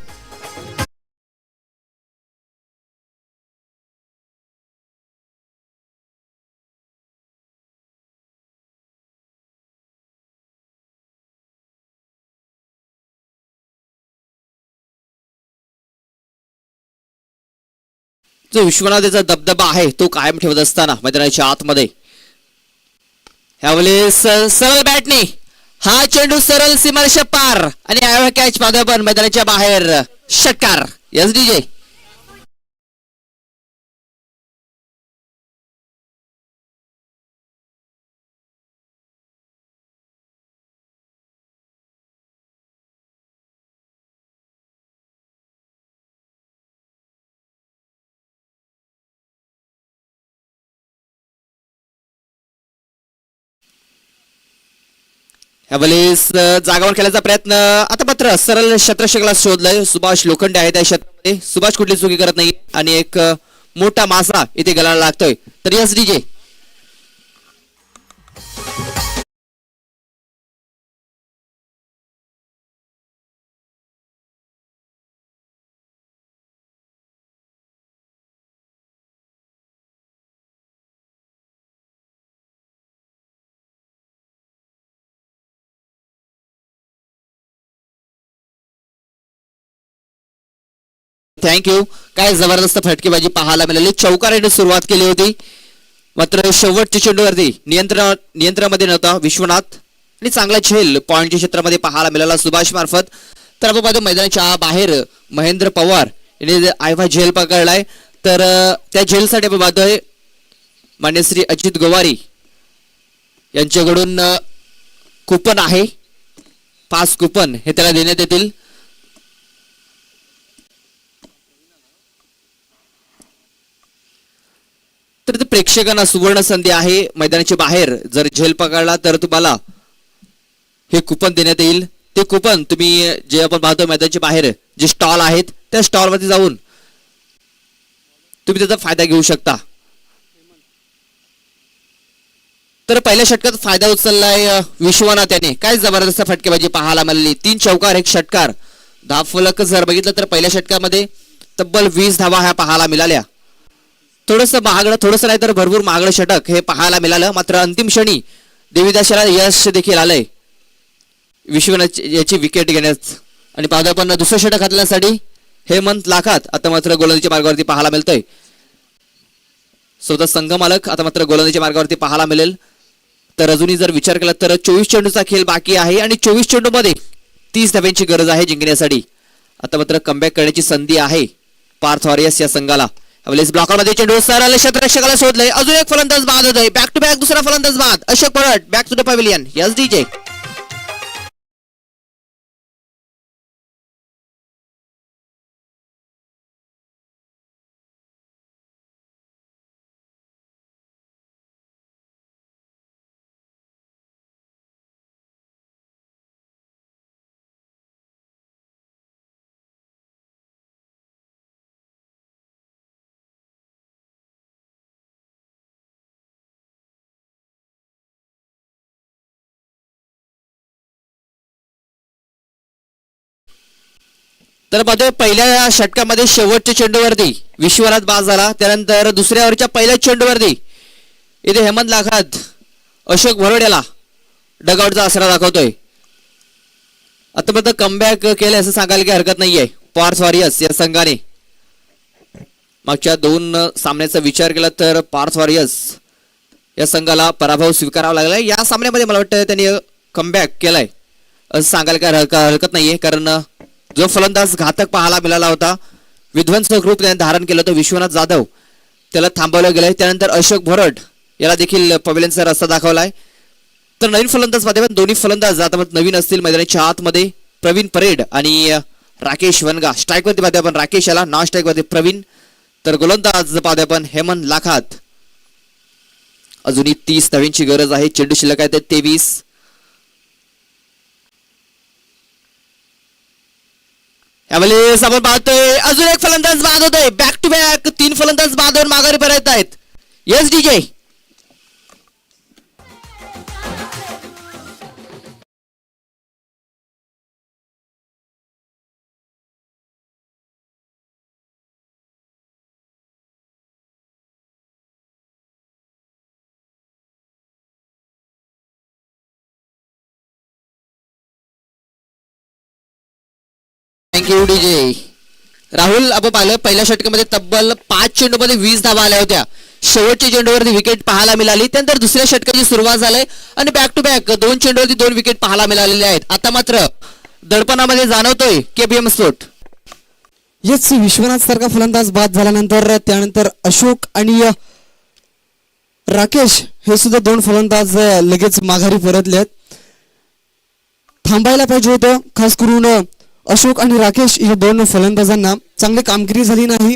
जो विश्वनाथाचा दबदबा आहे तो कायम ठेवत असताना मैदानाच्या आतमध्ये ह्यावेळेस सरळ बॅटने हा चेंडू सरळ सीमारेषा पार आणि कॅच पाहतोय पण मैदानाच्या बाहेर. षटकार. एस डीजे यावेळेस जागावर खेळायचा प्रयत्न. आता मात्र सरळ क्षेत्ररक्षकाला शोधलाय. सुभाष लोखंडे आहे त्या क्षेत्रामध्ये. सुभाष कुठली चुकी करत नाही आणि एक मोठा मासा इथे गलाला लागतोय. तर एस डीजे थँक्यू. काय जबरदस्त फटकेबाजी पाहायला मिळाली. चौकाराने सुरुवात केली होती. मात्र शेवटच्या चेंडूवरती नियंत्रणामध्ये नव्हता विश्वनाथ आणि चांगला झेल पॉइंटच्या क्षेत्रामध्ये पाहायला मिळाला सुभाष मार्फत. तर आपण पाहतो मैदानाच्या बाहेर महेंद्र पवार यांनी आयवा झेल पकडलाय. तर त्या झेलसाठी आपण पाहतोय मान्य श्री अजित गोवारी यांच्याकडून कुपन आहे. 5 कुपन हे त्याला देण्यात येतील. तर ते प्रेक्षकांना सुवर्ण संधी आहे. मैदानाच्या बाहेर जर झेल पकडला तर तुम्हाला हे कुपन देण्यात येईल. ते कुपन तुम्ही जे आपण पाहतो मैदानाच्या बाहेर जे स्टॉल आहेत त्या स्टॉल वरती जाऊन तुम्ही त्याचा फायदा घेऊ शकता. तर पहिल्या षटकात फायदा उचललाय विश्वनाथ याने. काय जबरदस्त फटकेबाजी पाहायला मिळाली. 3 चौकार 1 षटकार. धावफलक जर बघितलं तर पहिल्या षटकामध्ये तब्बल 20 धावा ह्या पाहायला मिळाल्या. थोडंसं महागडं, थोडंसं नाही तर भरपूर महागडं षटक हे पाहायला मिळालं. मात्र अंतिम क्षणी देवीदासाला यश देखील आलंय विश्वनाथ याची विकेट घेण्यास. आणि पाहतो आपण दुसरं षटक हातण्यासाठी हेमंत लाखात आता मात्र गोलंदाजीच्या मार्गावरती पाहायला मिळतोय. स्वतः संघ मालक आता मात्र गोलंदाजीच्या मार्गावरती पाहायला मिळेल. तर अजूनही जर विचार केला तर 24 चेंडूचा खेळ बाकी आहे आणि 24 चेंडूमध्ये 30 धाव्यांची गरज आहे जिंकण्यासाठी. आता मात्र कमबॅक करण्याची संधी आहे पार्थ वॉरियर्स या संघाला. ब्लॉकरमध्ये चेंडू सरळ क्षेत्ररक्षकाला शोधलंय. अजून एक फलंदाज बाद होतोय. बॅक टू बॅक दुसरा फलंदाज बाद. अशोक परट back to the pavilion. Yes DJ. तर मध्ये पहिल्या षटकामध्ये शेवटच्या चेंडूवरती विश्वनाथ बाद झाला. त्यानंतर दुसऱ्या ओव्हरच्या पहिल्या चेंडूवरती इथे हेमंत लाखात अशोक भरोड याला डगआउटचा आसरा दाखवतोय. आतापर्यंत कमबॅक केलं असं सांगायला काही हरकत नाहीये पार्थ वॉरियर्स या संघाने. मागच्या 2 सामन्याचा विचार केला तर पार्थ वॉरियर्स या संघाला पराभव स्वीकारावा लागला. या सामन्यामध्ये मला वाटतं त्यांनी कमबॅक केलाय असं सांगायला काही हरकत नाहीये. कारण जो फलंदाज घातक पाहायला मिळाला होता, विध्वंसक रूप त्याने धारण केलं होतं विश्वनाथ जाधव, त्याला थांबवलं गेलंय. त्यानंतर अशोक भरट याला देखील पवेलियनचा रस्ता दाखवलाय. तर नवीन फलंदाज मध्ये दोन्ही फलंदाज आता नवीन असतील मैदानाच्या आतमध्ये. प्रवीण परेड आणि राकेश वनगा. स्ट्राईक वरती पाहतोय आपण राकेश याला, नॉन स्ट्राईक वरती प्रवीण. तर गोलंदाज पाहतोय आपण हेमंत लाखात. अजूनही 30 धाव्यांची गरज आहे. चेंडू शिल्लक आहे 23. यावेळेस आपण पाहतोय अजून एक फलंदाज बाद होतोय. बॅक टू बॅक 3 फलंदाज बाद होऊन माघारी परत आहेत. Yes DJ. Thank you DJ. Rahul आपण पाहिलं पहिल्या षटकामध्ये तब्बल 5 चेंडूमध्ये 20 धावा आल्या होत्या. शेवटच्या चेंडूवरती विकेट पाहायला मिळाली. त्यानंतर दुसऱ्या षटकाची सुरुवात झाली आणि बॅक टू बॅक 2 चेंडूवरती 2 विकेट पाहायला मिळालेले आहेत. आता मात्र दडपणामध्ये जाणवतोय केबीएम स्पोर्ट. येस, विश्वनाथ सारखा फलंदाज बाद झाल्यानंतर त्यानंतर अशोक आणि राकेश हे सुद्धा 2 फलंदाज लगेच माघारी परतलेत. थांबायला पाहिजे होतं. खास करून अशोक आणि राकेश या 2 फलंदाजांना चांगली कामगिरी झाली नाही.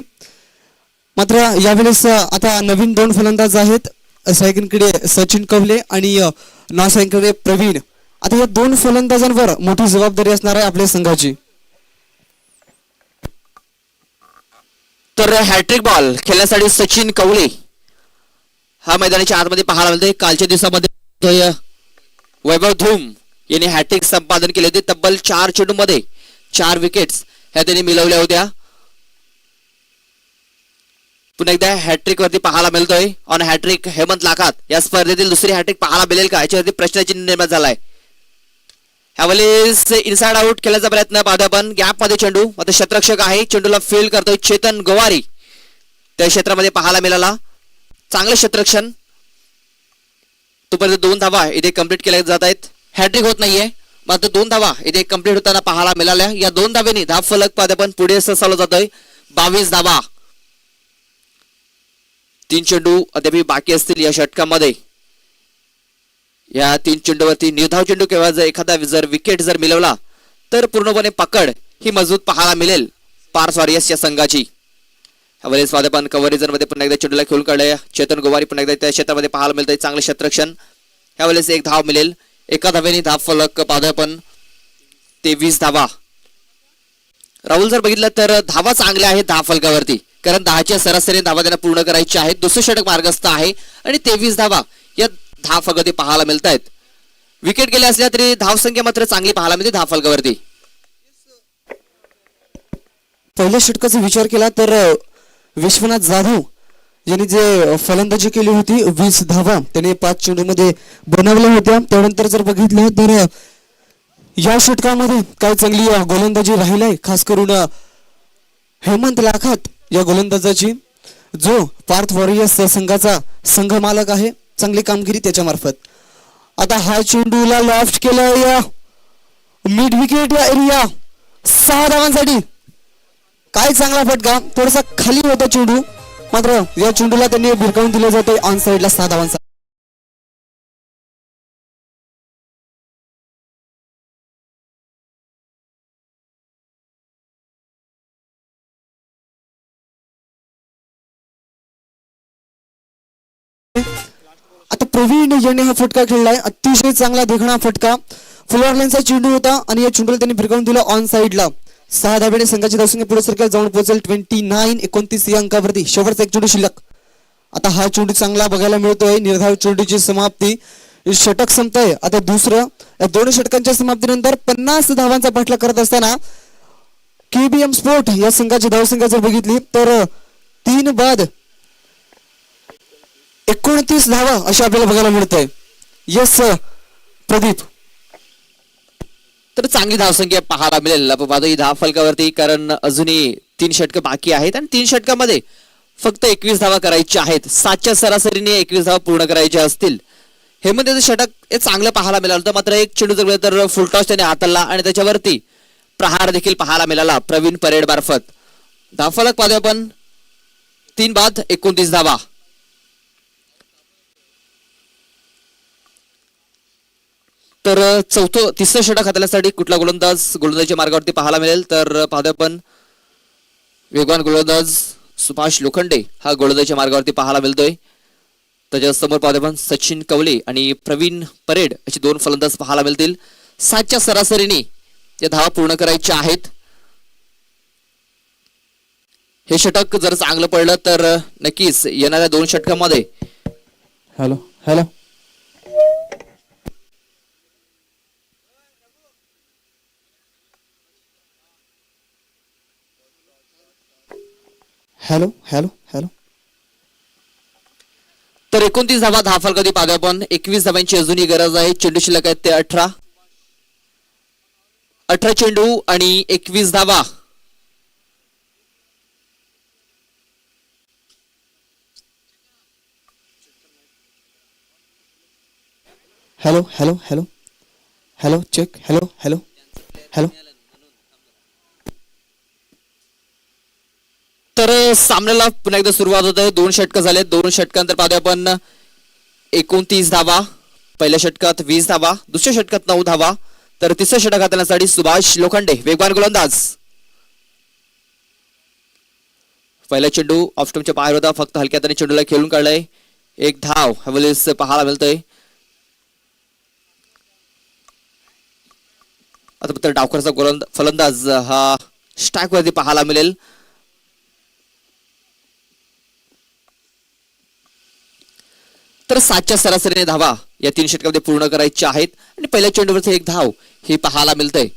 मात्र यावेळेस आता नवीन 2 फलंदाज आहेत. सायकनकडे सचिन कवले आणि नॉन सायकनकडे प्रवीण. आता या 2 फलंदाजांवर मोठी जबाबदारी असणार आहे आपल्या संघाची. तर हॅट्रिक बॉल खेळण्यासाठी सचिन कवले हा मैदानाच्या आतमध्ये पाहायला मिळतोय. कालच्या दिवसामध्ये वैभव धूम यांनी हॅट्रिक संपादन केले होते. तब्बल 4 चेंडूमध्ये 4 विकेट्स ह्या त्यांनी मिळवल्या होत्या. पुन्हा एकदा हॅट्रिक वरती पाहायला मिळतोय. ऑन हॅट्रिक हेमंत लाखात या स्पर्धेतील दुसरी हॅट्रिक पाहायला मिळेल का याच्यावरती प्रश्नाचिन्ह निर्माण झालाय. ह्यावेळेस इनसाइड आउट खेळण्याचा प्रयत्न पाहतो आपण. गॅप मध्ये चेंडू, आता क्षेत्ररक्षक आहे, चेंडूला फील्ड करतोय चेतन गोवारी. त्या क्षेत्रामध्ये पाहायला मिळाला. चांगलं क्षेत्ररक्षण. तोपर्यंत 2 धावा इथे कंप्लीट केल्या जात आहेत. हॅट्रिक होत नाहीये, मात्र 2 धावा इथे कंप्लीट होताना पाहायला मिळाल्या. या 2 धाव्यांनी धाव फलक पाहतो आपण पुढे सरसावला जातोय. 22 धावा. 3 चेंडू अद्याप बाकी असतील या षटकामध्ये. या 3 चेंडूवरती निर्धाव चेंडू किंवा जर एखादा विकेट जर मिळवला तर पूर्णपणे पकड ही मजबूत पाहायला मिळेल पार्थ वॉरियर्स या संघाची. यावेळेस वादपान कव्हरेजर मध्ये पुन्हा एकदा चेंडूला खेळून काढले. चेतन गोवारी पुन्हा एकदा त्या क्षेत्रामध्ये पाहायला मिळतंय. चांगले क्षेत्ररक्षण. यावेळेस 1 धाव मिळेल. एका धाव्याने धाव फलक पाहतोय आपण 23 धावा. राहुल जर बघितलं तर धावा चांगल्या आहेत धाव फलकावरती, कारण 10च्या सरासरी धावा त्यांना पूर्ण करायच्या आहेत. दुसरं षटक मार्गस्थ आहे आणि 23 धावा या धाव फलकावरती पाहायला मिळत आहेत. विकेट गेल्या असल्या तरी धाव संख्या मात्र चांगली पाहायला मिळते धाव फलकावरती. पहिल्या षटकाचा विचार केला तर विश्वनाथ जाधव यांनी जे फलंदाजी केली होती 20 धावा त्याने 5 चेंडूमध्ये बनवल्या होत्या. त्यानंतर जर बघितलं तर या षटकामध्ये काय चांगली गोलंदाजी राहिली आहे, खास करून हेमंत लाखात या गोलंदाजाची, जो पार्थ वॉरियर्स संघाचा संघ मालक आहे. चांगली कामगिरी त्याच्या मार्फत. आता हा चेंडूला लॉफ्ट केला या मिड विकेट या एरिया 6 धावांसाठी. काय चांगला फटका, थोडासा खाली होता चेंडू, मात्र या चेंडूला त्यांनी भिरकावून दिलं जातं ऑन साइडला 6 धावांचा. आता प्रवीण याने हा फटका खेळलाय, अतिशय चांगला देखणा फटका. फुलर लाईनचा चेंडू होता आणि या चेंडूला त्यांनी भिरकावून दिला ऑन साइडला. 6 धाब्याने संघाची धावसंख्या पुढे सरकार जाऊन पोहोचेल 29-29 या अंकावरती. शेवटचा एक चेंडू शिल्लक. आता हा चेंडू चांगला बघायला मिळतोय. निर्धाव चेंडूची समाप्ती, षटक संपतंय. आता दुसरं, या 2 षटकांच्या समाप्तीनंतर 50 धावांचा पाठला करत असताना केबीएम स्पोर्ट या संघाची धावसंख्या जर बघितली तर 3 बाद 29 धावा अशी आपल्याला बघायला मिळतंय. यस प्रदीप. तर चांगली धावसंख्या पाहायला मिळेल ही धाव फलकावरती, कारण अजूनही 3 षटकं बाकी आहेत आणि 3 षटकामध्ये फक्त 21 धावा करायच्या आहेत. 7च्या सरासरीने 21 धावा पूर्ण करायच्या असतील. हेमंत षटक हे चांगलं पाहायला मिळालं होतं, मात्र एक चेंडू जर तर फुलटॉस त्याने हाताळला आणि त्याच्यावरती प्रहार देखील पाहायला मिळाला प्रवीण परेड मार्फत. धावफलक पाहतो आपण 3 बाद 29 धावा. तर तिसरं षटक हाताळण्यासाठी कुठला गोलंदाजीच्या मार्गावरती पाहायला मिळेल तर पाहतो आपण वेगवान गोलंदाज सुभाष लोखंडे हा गोलंदाजीच्या मार्गावरती पाहायला मिळतोय. त्याच्या समोर पाहतो आपण सचिन कवले आणि प्रवीण परेड अशी 2 फलंदाज पाहायला मिळतील. 7च्या सरासरीने या धावा पूर्ण करायच्या आहेत. हे षटक जर चांगलं पडलं तर नक्कीच येणाऱ्या 2 षटकांमध्ये hello hello hello hello hello तर 29 धावा धावफल कधी पाहतो आपण. 21 धावांची अजूनही गरज आहे. चेंडू शिल्लक आहेत ते 18 चेंडू आणि 21 धावा. Hello hello hello hello check hello hello hello. तर सामन्याला पुन्हा एकदा सुरुवात होत आहे. 2 षटकं झाले. 2 षटकांतर पाहतो आपण 29 धावा. पहिल्या षटकात 20 धावा, दुसऱ्या षटकात 9 धावा. तर तिसऱ्या षटक हाताळण्यासाठी सुभाष लोखंडे वेगवान गोलंदाज. पहिला चेंडू ऑफस्टमच्या बाहेर होता, फक्त हलक्या हाताने चेंडूला खेळून काढलाय. 1 धाव हवेलीस पाहायला मिळतोय. आता तर डावखरचा फलंदाज हा स्ट्राईक वरती पाहायला मिळेल. तर 7च्या सरासरीने धावा या 3 षटकामध्ये पूर्ण करायच्या आहेत आणि पहिल्या चेंडूवरचे 1 धाव हे पाहायला मिळतंय.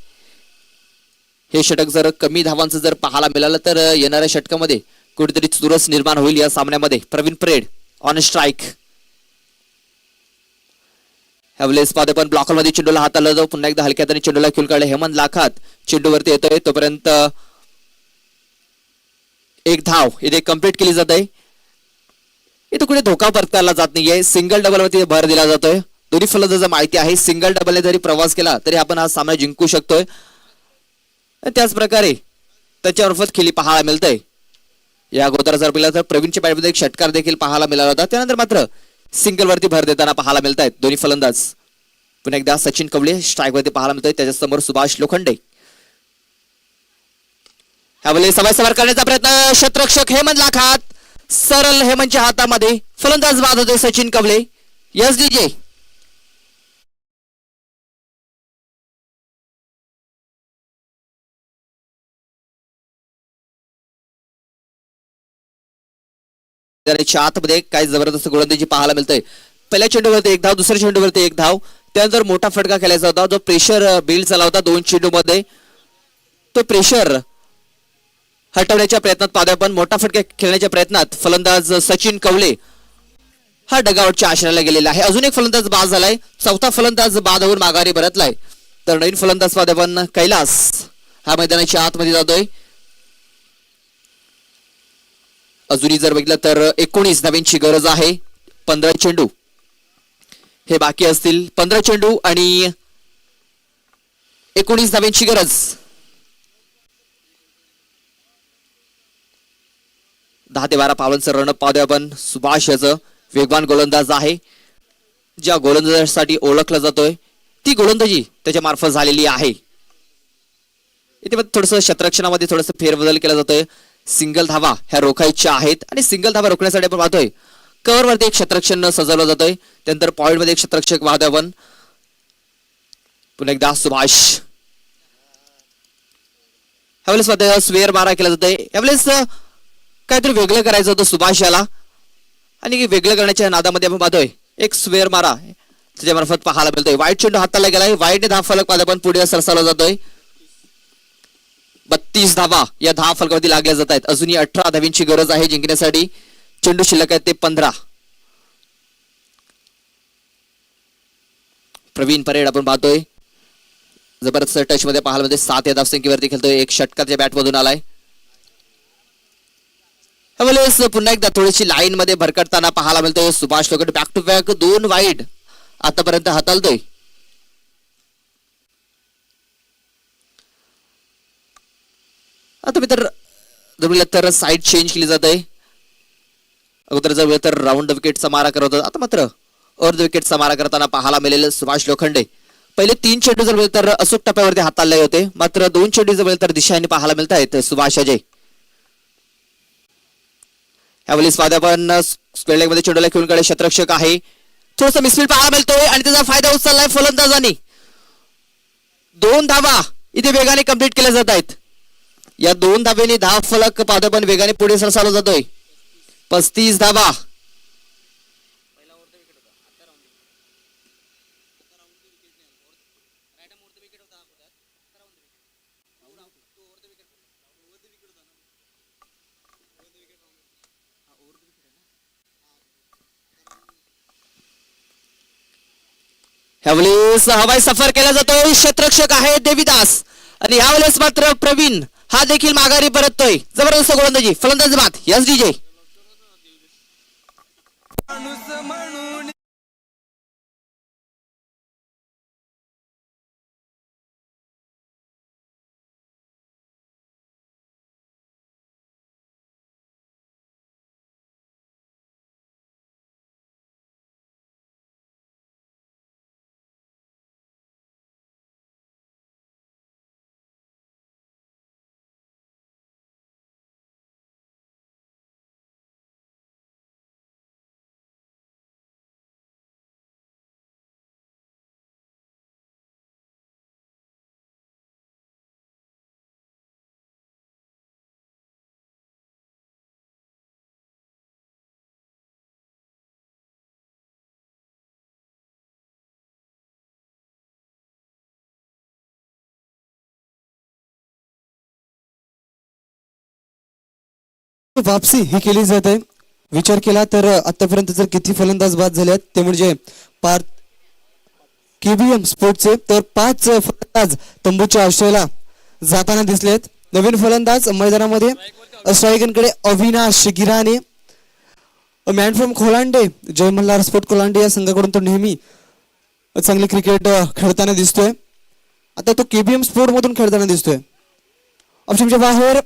हे षटक जर कमी धावांचं जर पाहायला मिळालं तर येणाऱ्या षटकामध्ये कुठेतरी चुरस निर्माण होईल या सामन्यामध्ये. Praveen Parade on strike. ह्यावेळेस पाहतो पण ब्लॉकर मध्ये चेंडूला हाताला जाऊ, पुन्हा एकदा हलक्या हाताने चेंडूला खेळून काढले. हेमंत लाखात चेंडूवरती येतोय, तोपर्यंत 1 धाव इथे कंप्लीट केली जात आहे. इथे कुठे धोका पत्करला जात नाहीये. सिंगल डबल वरती भर दिला जातोय. दोन्ही फलंदाजांना माहिती आहे सिंगल डबलने जरी प्रवास केला तरी आपण हा सामना जिंकू शकतोय. त्याच प्रकारे त्याच्यामार्फत खेळी पाहायला मिळतंय. या अगोदर जर पाहिलं तर प्रवीणच्या बॅटमध्ये एक षटकार देखील पाहायला मिळाला होता. त्यानंतर मात्र सिंगल वरती भर देताना पाहायला मिळत आहेत दोन्ही फलंदाज. पुन्हा एकदा सचिन कवले स्ट्राईक वरती पाहायला मिळतोय. त्याच्यासमोर सुभाष लोखंडे. ह्यावेळी सवय करण्याचा प्रयत्न क्षेत्ररक्षक हेमंत लाखात. सरळ हेमंतच्या हातामध्ये फलंदाज बाद होते सचिन कवले. Yes DJ. आतमध्ये काय जबरदस्त गोलंदाजी पाहायला मिळतंय. पहिल्या चेंडूवरती 1 धाव, दुसऱ्या चेंडूवरती 1 धाव. त्यानंतर मोठा फटका खेळायचा होता जो प्रेशर बिल्ड झाला होता 2 चेंडूमध्ये. तो प्रेशर हटवण्याच्या प्रयत्नात पाहतोय आपण. मोठा फटका खेळण्याच्या प्रयत्नात फलंदाज सचिन कवले हा डगआउटच्या आश्रयाला गेलेला आहे. अजून एक फलंदाज बाद झालाय. चौथा फलंदाज बाद होऊन माघारी परतलाय. तर नवीन फलंदाज पाहतोय आपण कैलास हा मैदानाच्या आतमध्ये जातोय. अजूनही जर बघितलं तर 19 धावांची गरज आहे. 15 चेंडू हे बाकी असतील. 15 चेंडू आणि 19 धावांची गरज. 10 ते 12 पावलांचं रनअप पाहतोय आपण. सुभाष याचं वेगवान गोलंदाज आहे. ज्या गोलंदाजासाठी ओळखला जातोय ती गोलंदाजी त्याच्या मार्फत झालेली आहे. इथे थोडस क्षेत्ररक्षणामध्ये थोडस फेरबदल केला जातोय. सिंगल धावा ह्या रोखायच्या आहेत आणि सिंगल धावा रोखण्यासाठी आपण पाहतोय कव्हर वरती एक क्षेत्ररक्षण सजवलं जातोय. त्यानंतर पॉइंट मध्ये एक क्षेत्ररक्षक पाहतोय आपण. पुन्हा एकदा सुभाष ह्यावेळेस पाहतोय स्वेअर मारा केला जातोय. यावेळेस काहीतरी वेगळं करायचं होतं सुभाष याला आणि वेगळं करण्याच्या नादामध्ये आपण पाहतोय एक स्वेअर मारा त्याच्या मार्फत पाहायला मिळतोय. वाईट चेंडू हाताला गेलाय. वाईटने 10 फलक पाहतोय आपण पुढे सरसावला जातोय. 32 धावा या 10 फलकावरती लागल्या जात आहेत. अजूनही 18 धावींची गरज आहे जिंकण्यासाठी. चेंडू शिल्लक आहेत ते 15. प्रवीण परेड आपण पाहतोय जबरदस्त टच मध्ये पाहायला मध्ये 7 या धावसंख्येवरती खेळतोय. एक षटकाच्या बॅट मधून आलाय. ह्यावेळेस पुन्हा एकदा थोडीशी लाईन मध्ये भरकटताना पाहायला मिळतोय. Subhash Lokhande back to back 2 wide आतापर्यंत हाताळतोय. आता मित्र जर तर साईड चेंज केली जाते. अगोदर जर तर राऊंड विकेटचा मारा करत होता. आता मात्र अर्ध विकेटचा मारा करताना पाहायला मिळालेले सुभाष लोखंडे. पहिले 3 चेंडू जर तर अचूक टप्प्यावरती हाताळले होते. मात्र 2 चेंडू जर तर दिशाने पाहायला मिळत आहेत सुभाष अजय. यावेळेस वाद्या पण स्क्वेअर लेग मध्ये चेंडूला खेळून कडे क्षेत्ररक्षक आहे. थोडस मिसफील्ड पाहायला मिळतोय आणि त्याचा फायदा उचललाय फलंदाजांनी. 2 धावा इथे वेगाने कंप्लीट केल्या जात आहेत. या 2 धाब्याने 10 फलक पाहतो पण वेगाने पुढे सरसावला जातोय. 35 धावा. ह्यावेळेस हवाई सफर केला जातोय. क्षेत्ररक्षक आहे देवीदास आणि ह्यावेळेस मात्र प्रवीण हा देखील माघारी परततोय. जबरदस्त गोलंदाजी फलंदाज बाद यस डीजे. वापसी ही केली जात आहे. विचार केला तर आतापर्यंत जर किती फलंदाज बाद झाले आहेत ते म्हणजे पार्थ केबीएम स्पोर्टचे तर 5 फलंदाज तंबूच्या आश्रयाला जाताना दिसलेत. नवीन फलंदाज मैदानामध्ये स्ट्रायकरकडे Avinash Girane. Man from Kholande Jay Malhar sport Kholande या संघाकडून तो नेहमी चांगले क्रिकेट खेळताना दिसतोय. आता तो केबीएम स्पोर्ट मधून खेळताना दिसतोय. ऑप्शनच्या बाहेर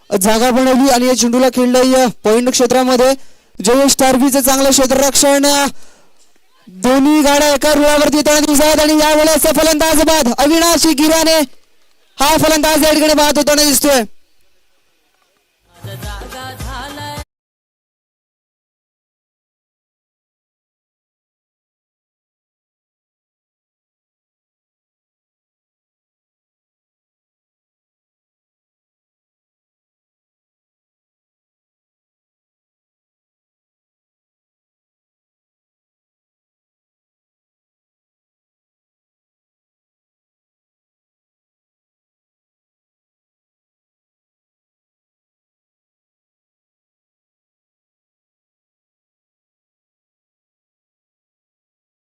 जागा बनवली आणि या चेंडूला खेळलंय पॉइंट क्षेत्रामध्ये. जयेश टार्बीचं चांगलं क्षेत्ररक्षण. दोन्ही गाड्या एका रुळावरती येताना दिसत आहेत आणि यावेळेस फलंदाज बाद अविनाश गिराने हा फलंदाज या ठिकाणी बाद होताना दिसतोय.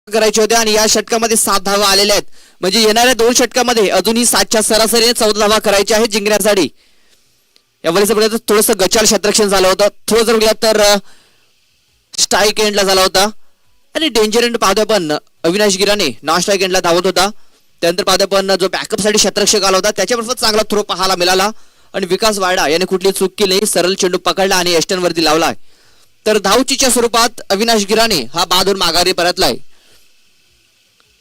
करायचे होते आणि या षटकामध्ये 7 धावा आलेल्या आहेत. म्हणजे येणाऱ्या 2 षटकामध्ये अजूनही 7च्या सरासरीने 14 धावा करायच्या आहेत जिंकण्यासाठी. यावेळेस बघितलं तर थोडंसं गचाळ क्षेत्ररक्षण झालं होतं, थोडं जर बघितलं तर स्ट्राईक एंडला झाला होता आणि डेंजर एंड पाहतोय पण अविनाश गिराने नॉन स्ट्राईक एंडला धावत होता. त्यानंतर पाहतोय पण जो बॅकअप साठी क्षेत्ररक्षक आला होता त्याच्याबरोबर चांगला थ्रो पाहायला मिळाला आणि विकास वाडा याने कुठली चूक केली नाही, सरळ चेंडू पकडला आणि एस्टन वरती लावला. तर धावचीच्या स्वरूपात अविनाश गिराने हा बहादूर माघारी परतलाय.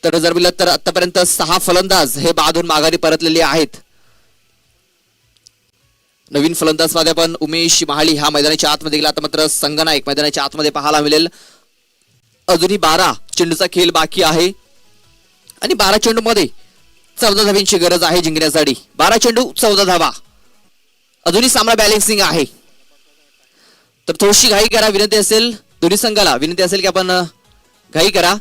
तर जर बोललं तर आतापर्यंत 6 फलंदाज हे बहादूर माघारी परतलेले आहेत. नवीन फलंदाज मध्ये पण उमेश महाळी हा मैदानाच्या आतमध्ये गेला. आता मात्र संगनायक मैदानाच्या आतमध्ये पाहायला मिळेल. अजूनही 12 चेंडूचा खेळ बाकी आहे आणि 12 चेंडू मध्ये 14 धावांची गरज आहे जिंकण्यासाठी. 12 चेंडू 14 धावा. अजूनही सामना बॅलेन्सिंग आहे. तर थोडीशी घाई करा विनंती असेल, दोन्ही संघाला विनंती असेल की आपण घाई करा.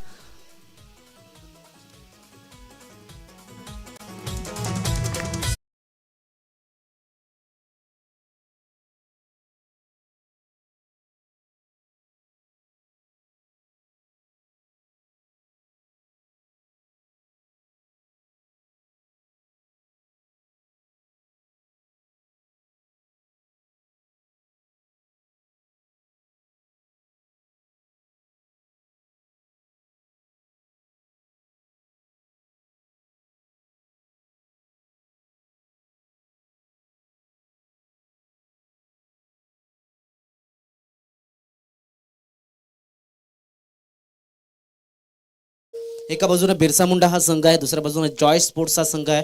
एका बाजूने बिरसा मुंडा हा संघ आहे, दुसऱ्या बाजूने जॉय स्पोर्ट्स हा संघ आहे.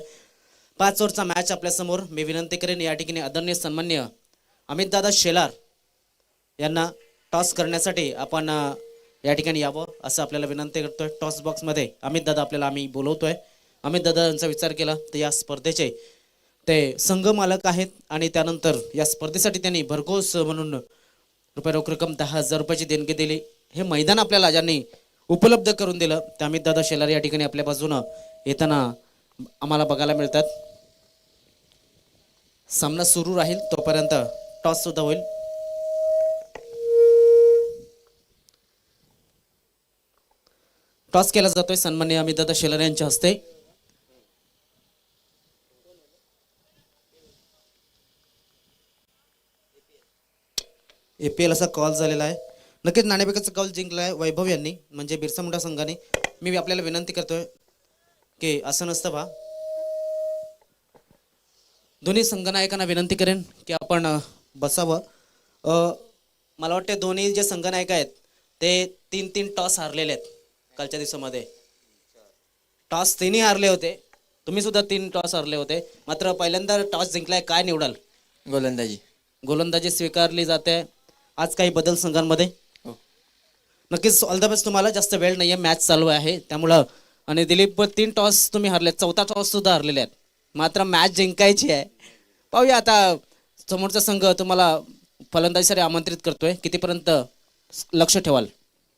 5 ओव्हरचा मॅच आपल्या समोर. मी विनंती करेन या ठिकाणी आदरणीय सन्मान्य अमितदादा शेलार यांना टॉस करण्यासाठी आपण या ठिकाणी यावं असं आपल्याला विनंती करतोय. टॉस बॉक्समध्ये अमितदादा आपल्याला आम्ही बोलवतोय. अमितदादा यांचा विचार केला तर या स्पर्धेचे ते संघ मालक आहेत आणि त्यानंतर या स्पर्धेसाठी त्यांनी भरघोस म्हणून रुपये रोख रक्कम 10,000 रुपयाची देणगी दिली. हे मैदान आपल्याला ज्यांनी उपलब्ध करून दिलं त्या अमितदादा शेलार या ठिकाणी आपल्या बाजूनं येताना आम्हाला बघायला मिळतात. सामना सुरू राहील तोपर्यंत टॉस सुद्धा होईल. टॉस केला जातोय सन्माननीय अमितदादा शेलार यांच्या हस्ते. APL असा कॉल झालेला आहे. नक्कीच नाणेफेकाचा कॉल जिंकलाय वैभव यांनी म्हणजे बिरसा मुंडा संघाने. मी आपल्याला विनंती करतोय की असं नसतं बा. दोन्ही संघनायकांना विनंती करेन की आपण बसावं. मला वाटते दोन्ही जे संघनायक आहेत ते 3 टॉस हारलेले आहेत कालच्या दिवसामध्ये. टॉस तिन्ही हारले होते. तुम्ही सुद्धा 3 टॉस हारले होते. मात्र पहिल्यांदा टॉस जिंकलाय. काय निवडाल? गोलंदाजी. गोलंदाजी स्वीकारली जाते. आज काही बदल संघांमध्ये? नक्कीच ऑल द बेस्ट तुम्हाला. जास्त वेळ नाहीये, मॅच चालू आहे त्यामुळं. आणि दिलीप 3 टॉस तुम्ही हरलेत, 4था टॉस सुद्धा हरलेले आहेत. मात्र मॅच जिंकायची आहे. पाहूया आता समोरचा संघ तुम्हाला फलंदाजीसाठी आमंत्रित करतोय. कितीपर्यंत लक्ष ठेवाल?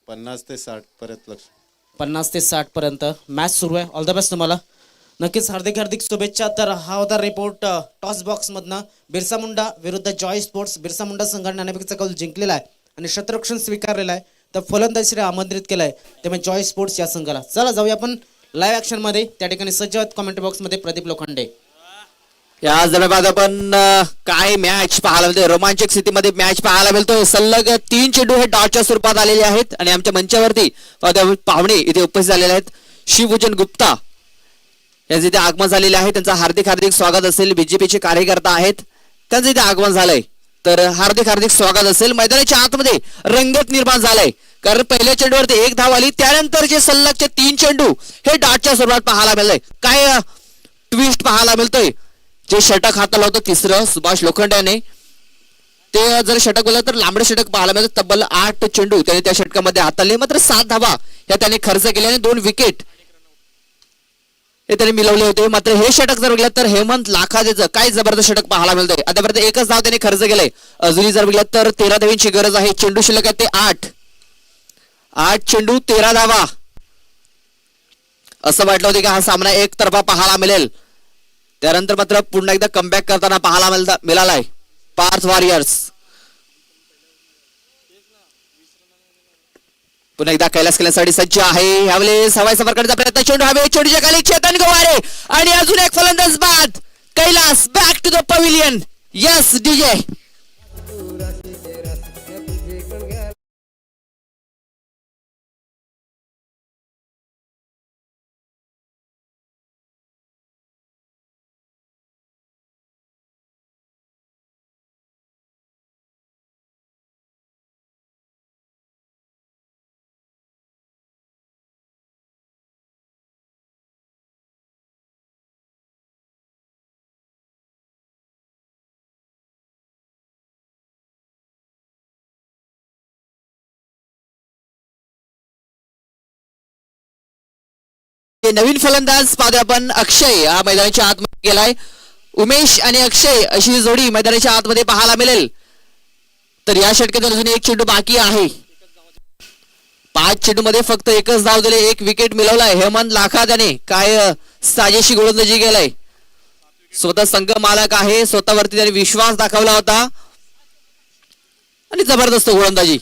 50 ते 60 पर्यंत लक्ष. 50 ते 60 पर्यंत मॅच सुरू आहे. ऑल द बेस्ट तुम्हाला. नक्कीच हार्दिक हार्दिक शुभेच्छा. तर हा होता रिपोर्ट टॉस बॉक्समधनं. बिरसा मुंडा विरुद्ध जॉय स्पोर्ट्स. बिरसा मुंडा संघाने नाणेफेकीचा कौल जिंकलेला आहे आणि क्षेत्ररक्षण स्वीकारलेला आहे. तर फलंदाजीसाठी आमंत्रित केलंय ते म्हणजे जॉय स्पोर्ट्स या संघाला. चला जाऊया आपण लाईव्ह ऍक्शन मध्ये. त्या ठिकाणी सज्ज आहेत कमेंट बॉक्स मध्ये प्रदीप लोखंडे. या दरम्यान आपण काय मॅच पाहायला मिळते, रोमांचक स्थितीमध्ये मॅच पाहायला मिळतो. सलग 3 चेंडू हे डॉटच्या स्वरूपात आलेले आहेत आणि आमच्या मंचावरती पाहुणे इथे उपस्थित झालेले आहेत. शिवभूषण गुप्ता यांचे इथे आगमन झालेले आहे. त्यांचं हार्दिक हार्दिक स्वागत असेल. बीजेपीचे कार्यकर्ता आहेत, त्यांचं इथे आगमन झालंय. तर हार्दिक हार्दिक स्वागत असेल. मैदानाच्या आतमध्ये रंगत निर्माण झालाय कारण पहिल्या चेंडूवरती 1 धाव आली. त्यानंतर जे सलगचे 3 चेंडू हे डॉटच्या स्वरूपात पाहायला मिळालंय. काय ट्विस्ट पाहायला मिळतोय. जे षटक हाताला होतं तिसरं सुभाष लोखंडे याने, ते जर षटक बोललं तर लांबडे षटक पाहायला मिळतं. तब्बल 8 चेंडू त्याने त्या षटकामध्ये हाताळले. मात्र 7 धावा या त्याने खर्च केल्याने 2 विकेट हे त्याने मिळवले होते. मात्र हे षटक जर बघितलं तर हेमंत लाखादेचं काय जबरदस्त षटक पाहायला मिळतंय. आतापर्यंत 1च धाव त्याने खर्च केलंय. अजूनही जर बघितलं तर 13 धावांची गरज आहे. चेंडू शिल्लक आहे ते 8 चेंडू 13 धावा. असं वाटलं होतं की हा सामना एकतर्फा पाहायला मिळेल. त्यानंतर मात्र पुन्हा एकदा कमबॅक करताना पाहायला मिळालाय पार्थ वॉरियर्स. पुन्हा एकदा कैलास केल्यासाठी सज्ज आहे यावेळेस हवाई सफर करण्याचा प्रयत्न चेंडू हवे चेंडूच्या खाली चेतन गवारे आणि अजून एक फलंदाज बाद Kailas back to the pavilion yes DJ नवीन फलंदाज पाहतोय आपण अक्षय हा मैदानाच्या आतमध्ये गेलाय उमेश आणि अक्षय अशी जोडी मैदानाच्या आतमध्ये पाहायला मिळेल तर या षटकात अजून एक चेंडू बाकी आहे 5 चेंडू मध्ये फक्त एकच धाव दिले एक विकेट मिळवलाय हेमंत लाखात याने काय साजेशी गोलंदाजी गेलाय स्वतः संघ मालक आहे स्वतःवरती त्याने विश्वास दाखवला होता आणि जबरदस्त गोलंदाजी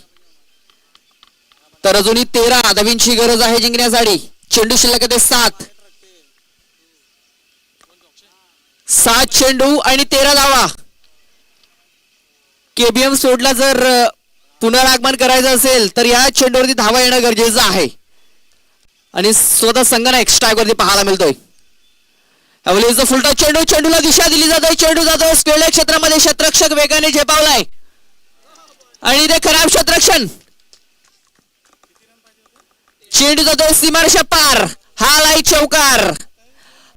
तर अजूनही 13 धावींची गरज आहे जिंकण्यासाठी चेंडू शिल्लक आहे 7 चेंडू आणि 13 धावा केबीएम सोडला जर पुनरागमन करायचं असेल तर या चेंडूवरती धावा येणं गरजेचं आहे आणि स्वतः संघाला एक्स्ट्रा वरती पाहायला मिळतोय अवलीचा फुलटा चेंडू चेंडूला दिशा दिली जाते चेंडू जातो स्क्वेअर क्षेत्रामध्ये क्षेत्ररक्षक वेगाने झेपावलाय आणि ते खराब क्षेत्ररक्षण चेंडू जातो सीमारेषा पार हा लाई चौकार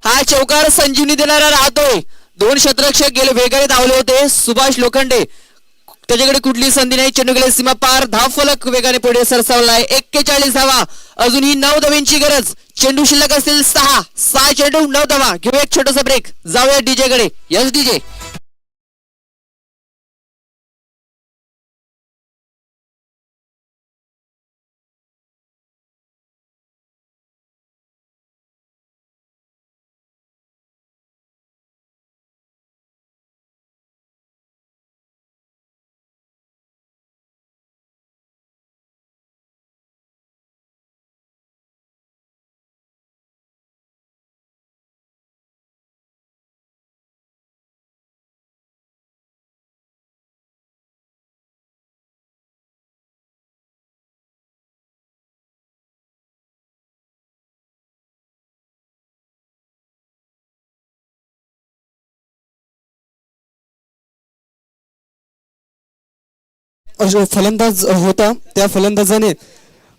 हा चौकार संजीवनी देणारा राहतोय 2 क्षेत्ररक्षक गेले वेगाने धावले होते सुभाष लोखंडे त्याच्याकडे कुठली संधी नाही चेंडू गेले सीमा पार धाव फलक वेगाने पुढे सरसावलाय 41 धावा अजूनही 9 धावांची गरज चेंडू शिल्लक असतील 6 चेंडू 9 धावा घेऊ एक छोटासा ब्रेक जाऊया डीजे कडे यस डीजे फलंदाज होता त्या फलंदाजाने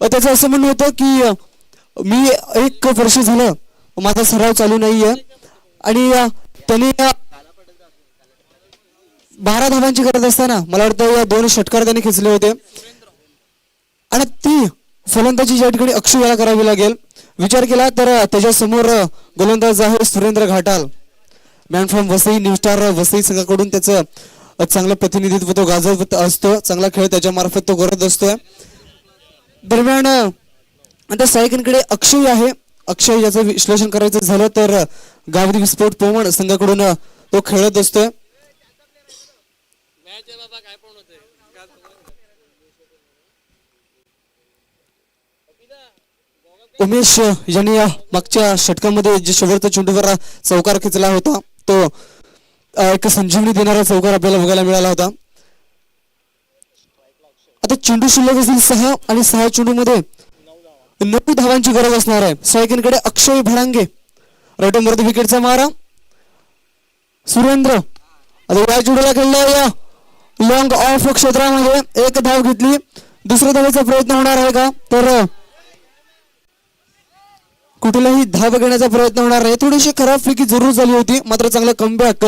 त्याचं असं म्हणणं होतं की मी 1 वर्ष झालं माझा सराव चालू नाहीये आणि त्यांनी 12 धावांची गरज असताना मला वाटतं या 2 षटकार त्यांनी खेचले होते आणि ती फलंदाजी या ठिकाणी अक्षय याला करावी लागेल विचार केला तर त्याच्या समोर गोलंदाज आहे Surendra Ghatal man from Vasai new star Vasai संघाकडून त्याचं चांगलं प्रतिनिधित्व तो गाजवत असतो चांगला खेळ त्याच्या मार्फत तो करत असतोय दरम्यान आता सायकनकडे अक्षय आहे अक्षय याचं विश्लेषण करायचं झालं तर गावरी विस्फोट पोमण संघाकडून तो खेळत असतोय उमेश यांनी मागच्या षटकामध्ये जे शेवटच्या चेंडूवर चौकार खेचला होता तो एक संजीवनी देणारा चौकार आपल्याला बघायला मिळाला होता आता चेंडू शिल्लक असतील 6 आणि 6 चेंडू मध्ये 9 धावांची गरज असणार आहे सायकनकडे अक्षय भडांगे राईटमध्ये विकेटचा मारा सुरेंद्र आता या चेंडूला खेळला लॉंग ऑफ क्षेत्रामध्ये 1 धाव घेतली दुसऱ्या धावेचा प्रयत्न होणार आहे का तर कुठलाही धाव घेण्याचा प्रयत्न होणार नाही थोडीशी खराब फेकी जरूर झाली होती मात्र चांगला कमबॅक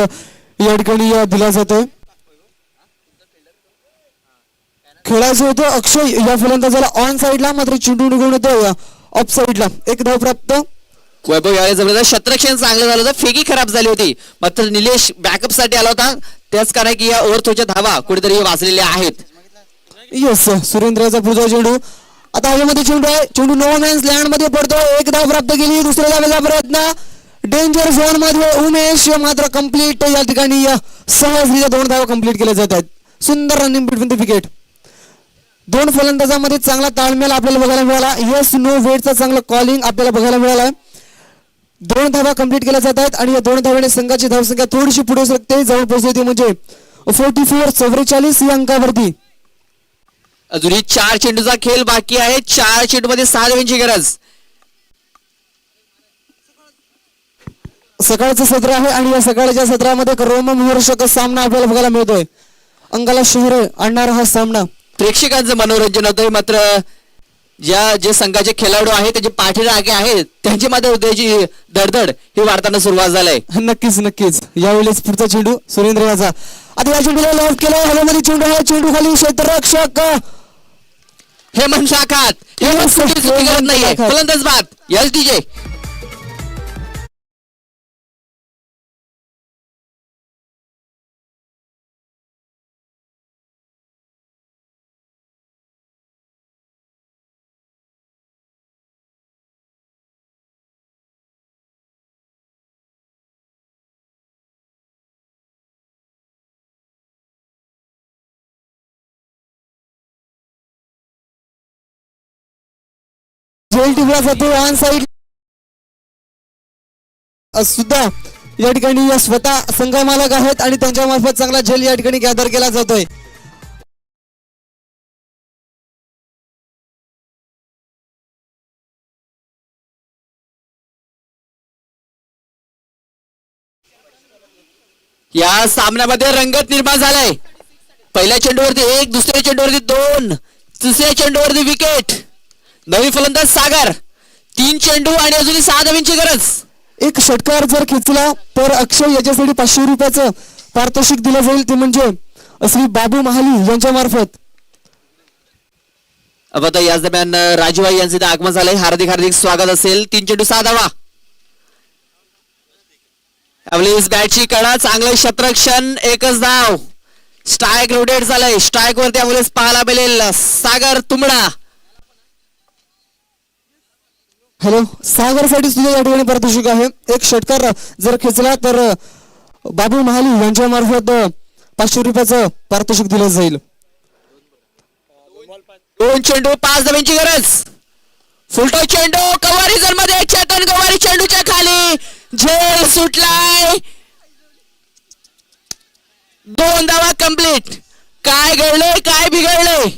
या ठिकाणी दिला जातोय खेळायचं होतं अक्षय या फलंदाजाला ऑन साइडला मात्र चेंडू निघून येतोय ऑफ साइडला 1 धाव प्राप्त वैभव यावेळेस जबरदस्त क्षेत्ररक्षण चांगलं झालं होतं फेकी खराब झाली होती मात्र निलेश बॅकअप साठी आला होता त्याच कारण की या ओव्हरथ्रोच्या धावा कुठेतरी वाचलेल्या आहेत यस सुरेंद्रचा पुढचा चेंडू आता हवेमध्ये चेंडू आहे चेंडू नो मॅन्स लँड मध्ये पडतो 1 धाव प्राप्त केली दुसऱ्या धावेचा प्रयत्न डेंजर झोन मध्ये उमेश मात्र कंप्लीट या ठिकाणी सहजरित्या 2 धावा कंप्लीट केल्या जातात सुंदर रनिंग बिटवीन द विकेट दोन फलंदाजांमध्ये चांगला ताळमेळ आपल्याला बघायला मिळाला. येस नो वेटचा चांगला कॉलिंग आपल्याला बघायला मिळाला आहे. 2 धावा कंप्लीट केल्या जात आहेत आणि या 2 धावाने संघाची धावसंख्या थोडीशी पुढे सरकते, जवळ पोहोचली होती म्हणजे 44 या अंकावरती. अजूनही 4 चेंडूचा खेळ बाकी आहे. 4 चेंडू मध्ये 6 धावांची गरज. सकाळचं सत्र आहे आणि या सकाळच्या सत्रामध्ये एक रोमहर्षक सामना आपल्याला बघायला मिळतोय. अंगाला शहर आणणारा हा सामना. प्रेक्षकांचं मनोरंजन होतंय. मात्र जे संघाचे खेळाडू आहेत त्याचे पाठीराखे आहेत त्यांची मात्र हृदयाची धडधड ही वाढताना सुरुवात झालाय. नक्कीच नक्कीच. यावेळेस पुढचा चेंडू सुरेंद्र याचा. आता या चेंडूला लॉक केला. हवेमध्ये चेंडू आहे. चेंडू खाली क्षेत्ररक्षक हेमंत शाखात. हेमंत सुट्टी करत नाहीये. फलंदाज बाद. एलटीजे. जेल टिपला जातो ऑन साइड सुद्धा या ठिकाणी या स्वतः संघ मालक आहेत आणि त्यांच्या मार्फत चांगला झेल या ठिकाणी गॅदर केला जातोय. या सामन्यामध्ये रंगत निर्माण झालाय. पहिल्या चेंडूवरती 1, दुसऱ्या चेंडूवरती 2, तिसऱ्या चेंडूवरती विकेट. नवीन फलंदाज सागर. 3 चेंडू आणि अजूनही 6 धावांची गरज. एक षटकार जर खेचला तर अक्षय याच्यासाठी 500 रुपयाचं पारितोषिक दिलं जाईल, ते म्हणजे श्री बाबू महाली यांच्या मार्फत. आता याच दरम्यान राजूभाई यांचे इथे आगमन झालंय. हार्दिक हार्दिक स्वागत असेल. 3 चेंडू 6 धावा. आपली बॅटची कडा. चांगलं क्षेत्ररक्षण. एकच धाव. स्ट्राईक रोटेट झालंय. स्ट्राईक वरती आपल्याला पाहायला मिळेल सागर तुंबडा. हॅलो, सागरसाठी सुद्धा या ठिकाणी पारितोषिक आहे. एक षटकार जर खेचला तर बाबू महाली यांच्या मार्फत 500 रुपयाचं पारितोषिक दिलं जाईल. 2 चेंडू 5 धावांची गरज. फुलटो चेंडू कवारी झोन मध्ये. चेतन गवारी चेंडूच्या खाली. झेल सुटलाय. 2 धावा कंप्लीट. काय घडलंय, काय बिघडलंय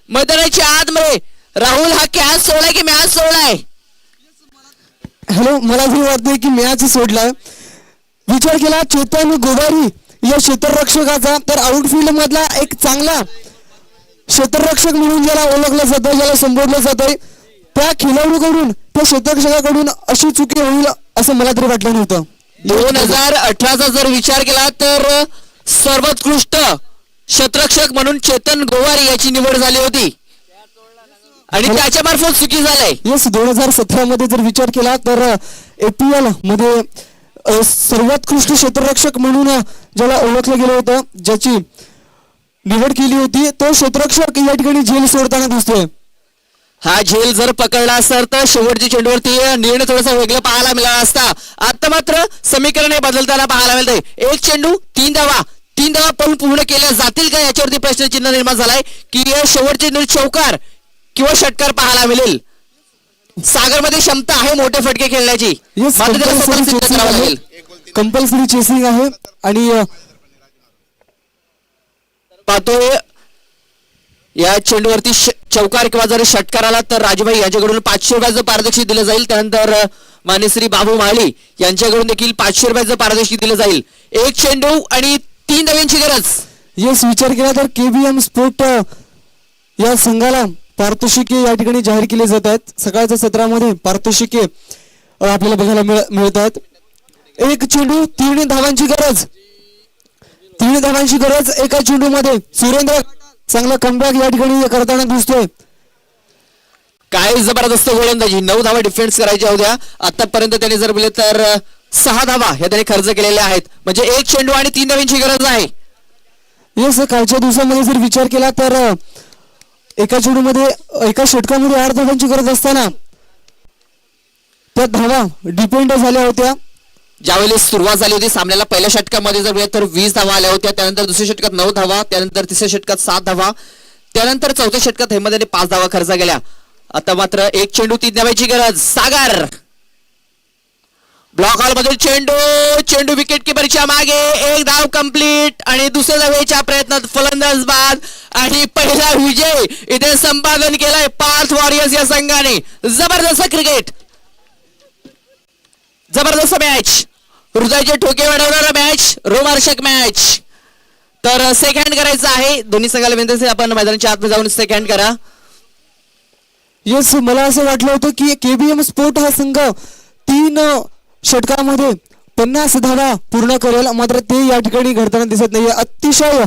मैदानाच्या आतमध्ये? राहुल हा कॅच सोडलाय की मॅच सोडलाय? हॅलो, मला तरी वाटतंय की मॅच सोडलाय. विचार केला चेतन गोवारी या क्षेत्ररक्षकाचा तर आउटफील्ड मधला एक चांगला क्षेत्ररक्षक म्हणून ज्याला ओळखलं जातं, ज्याला संबोधलं जातंय, त्या खेळाडूकडून त्या क्षेत्ररक्षकाकडून अशी चुकी होईल असं मला तरी वाटलं नव्हतं. 2018चा जर विचार केला तर सर्वोत्कृष्ट क्षेत्ररक्षक म्हणून चेतन गोवारी याची निवड झाली होती आणि त्याच्या मार्फत चुकी झालंय. येस, 2017 मध्ये जर विचार केला तर APL मध्ये सर्वोत्कृष्ट क्षेत्ररक्षक म्हणून ज्याला ओळखलं गेलं होतं, ज्याची निवड केली होती, तो क्षेत्ररक्षक या ठिकाणी झेल सोडताना दिसतोय. हा झेल जर पकडला असता तर शेवटच्या चेंडूवरती निर्णय थोडासा वेगळा पाहायला मिळाला असता. आता मात्र समीकरण हे बदलताना पाहायला मिळतंय. 1 चेंडू 3 धावा. 3 धावा पण पूर्ण केल्या जातील का याच्यावरती प्रश्नचिन्ह निर्माण झालाय की शेवटचे चेंडू चौकार किंवा षटकार पाहायला मिळेल. सागरमध्ये क्षमता आहे मोठे फटके खेळण्याची. मात्र त्याला स्वतः सिद्ध करावं लागेल. कंपल्सरी चेसिंग आहे आणि पाहतोय या चेंडूवरती चौकार किंवा जर षटकार आला तर राजूभाई यांच्याकडून 500 रुपयाचं पारितोषिक दिलं जाईल. त्यानंतर मान्यश्री बाबू महाली यांच्याकडून देखील 500 रुपयाचं पारितोषिक दिलं जाईल. 1 चेंडू आणि 3 धावांची गरज. येस, विचार केला तर KBM स्पोर्ट या संघाला पारितोषिके या ठिकाणी जाहीर केले जात आहेत. सकाळच्या सत्रामध्ये पारितोषिके आपल्याला बघायला मिळत आहेत. 1 चेंडू 3 धावांची गरज. 3 धावांची गरज एका चेंडू मध्ये. सुरेंद्र चांगला कमबॅक या ठिकाणी करताना दिसतोय. काय जबरदस्त गोलंदाजी. 9 धावा डिफेन्स करायच्या होत्या. आतापर्यंत त्यांनी जर बोलले तर 6 धावा ह्या त्यांनी खर्च केलेल्या आहेत. म्हणजे 1 चेंडू आणि 3 धावांची गरज आहे. येस, कालच्या दिवसामध्ये जर विचार केला तर एका चेंडूमध्ये एका षटकामध्ये 8 धावांची गरज असताना त्या धावा डिपेंड झाल्या होत्या. ज्यावेळी सुरुवात झाली होती सामन्याला पहिल्या षटकामध्ये जर तर 20 धावा आल्या होत्या. त्यानंतर दुसऱ्या षटकात 9 धावा. त्यानंतर तिसऱ्या षटकात 7 धावा. त्यानंतर चौथ्या षटकात हेमंतने 5 धावा खर्च केल्या. आता मात्र एक चेंडू 3 धावांची गरज. सागर ब्लॉक हॉल मधील चेंडू विकेट किपरच्या मागे. एक धाव कंप्लीट आणि दुसऱ्या धावेच्या प्रयत्नात फलंदाज बाद आणि पहिला विजय इथे संपादन केलाय पार्थ वॉरियर्स या संघाने. जबरदस्त क्रिकेट, जबरदस्त मॅच, हृदयाचे ठोके वाढवणारा मॅच, रोमांचक मॅच. तर सेकंड करायचं आहे. दोन्ही संघाला विनंती आहे, आपण मैदानाच्या आतमध्ये जाऊन सेकंड करा. येस, मला असं वाटलं होतं की केबीएम स्पोर्ट हा संघ 3 षटकामध्ये 50 धावा पूर्ण करेल, मात्र ते या ठिकाणी घडताना दिसत नाहीये. अतिशय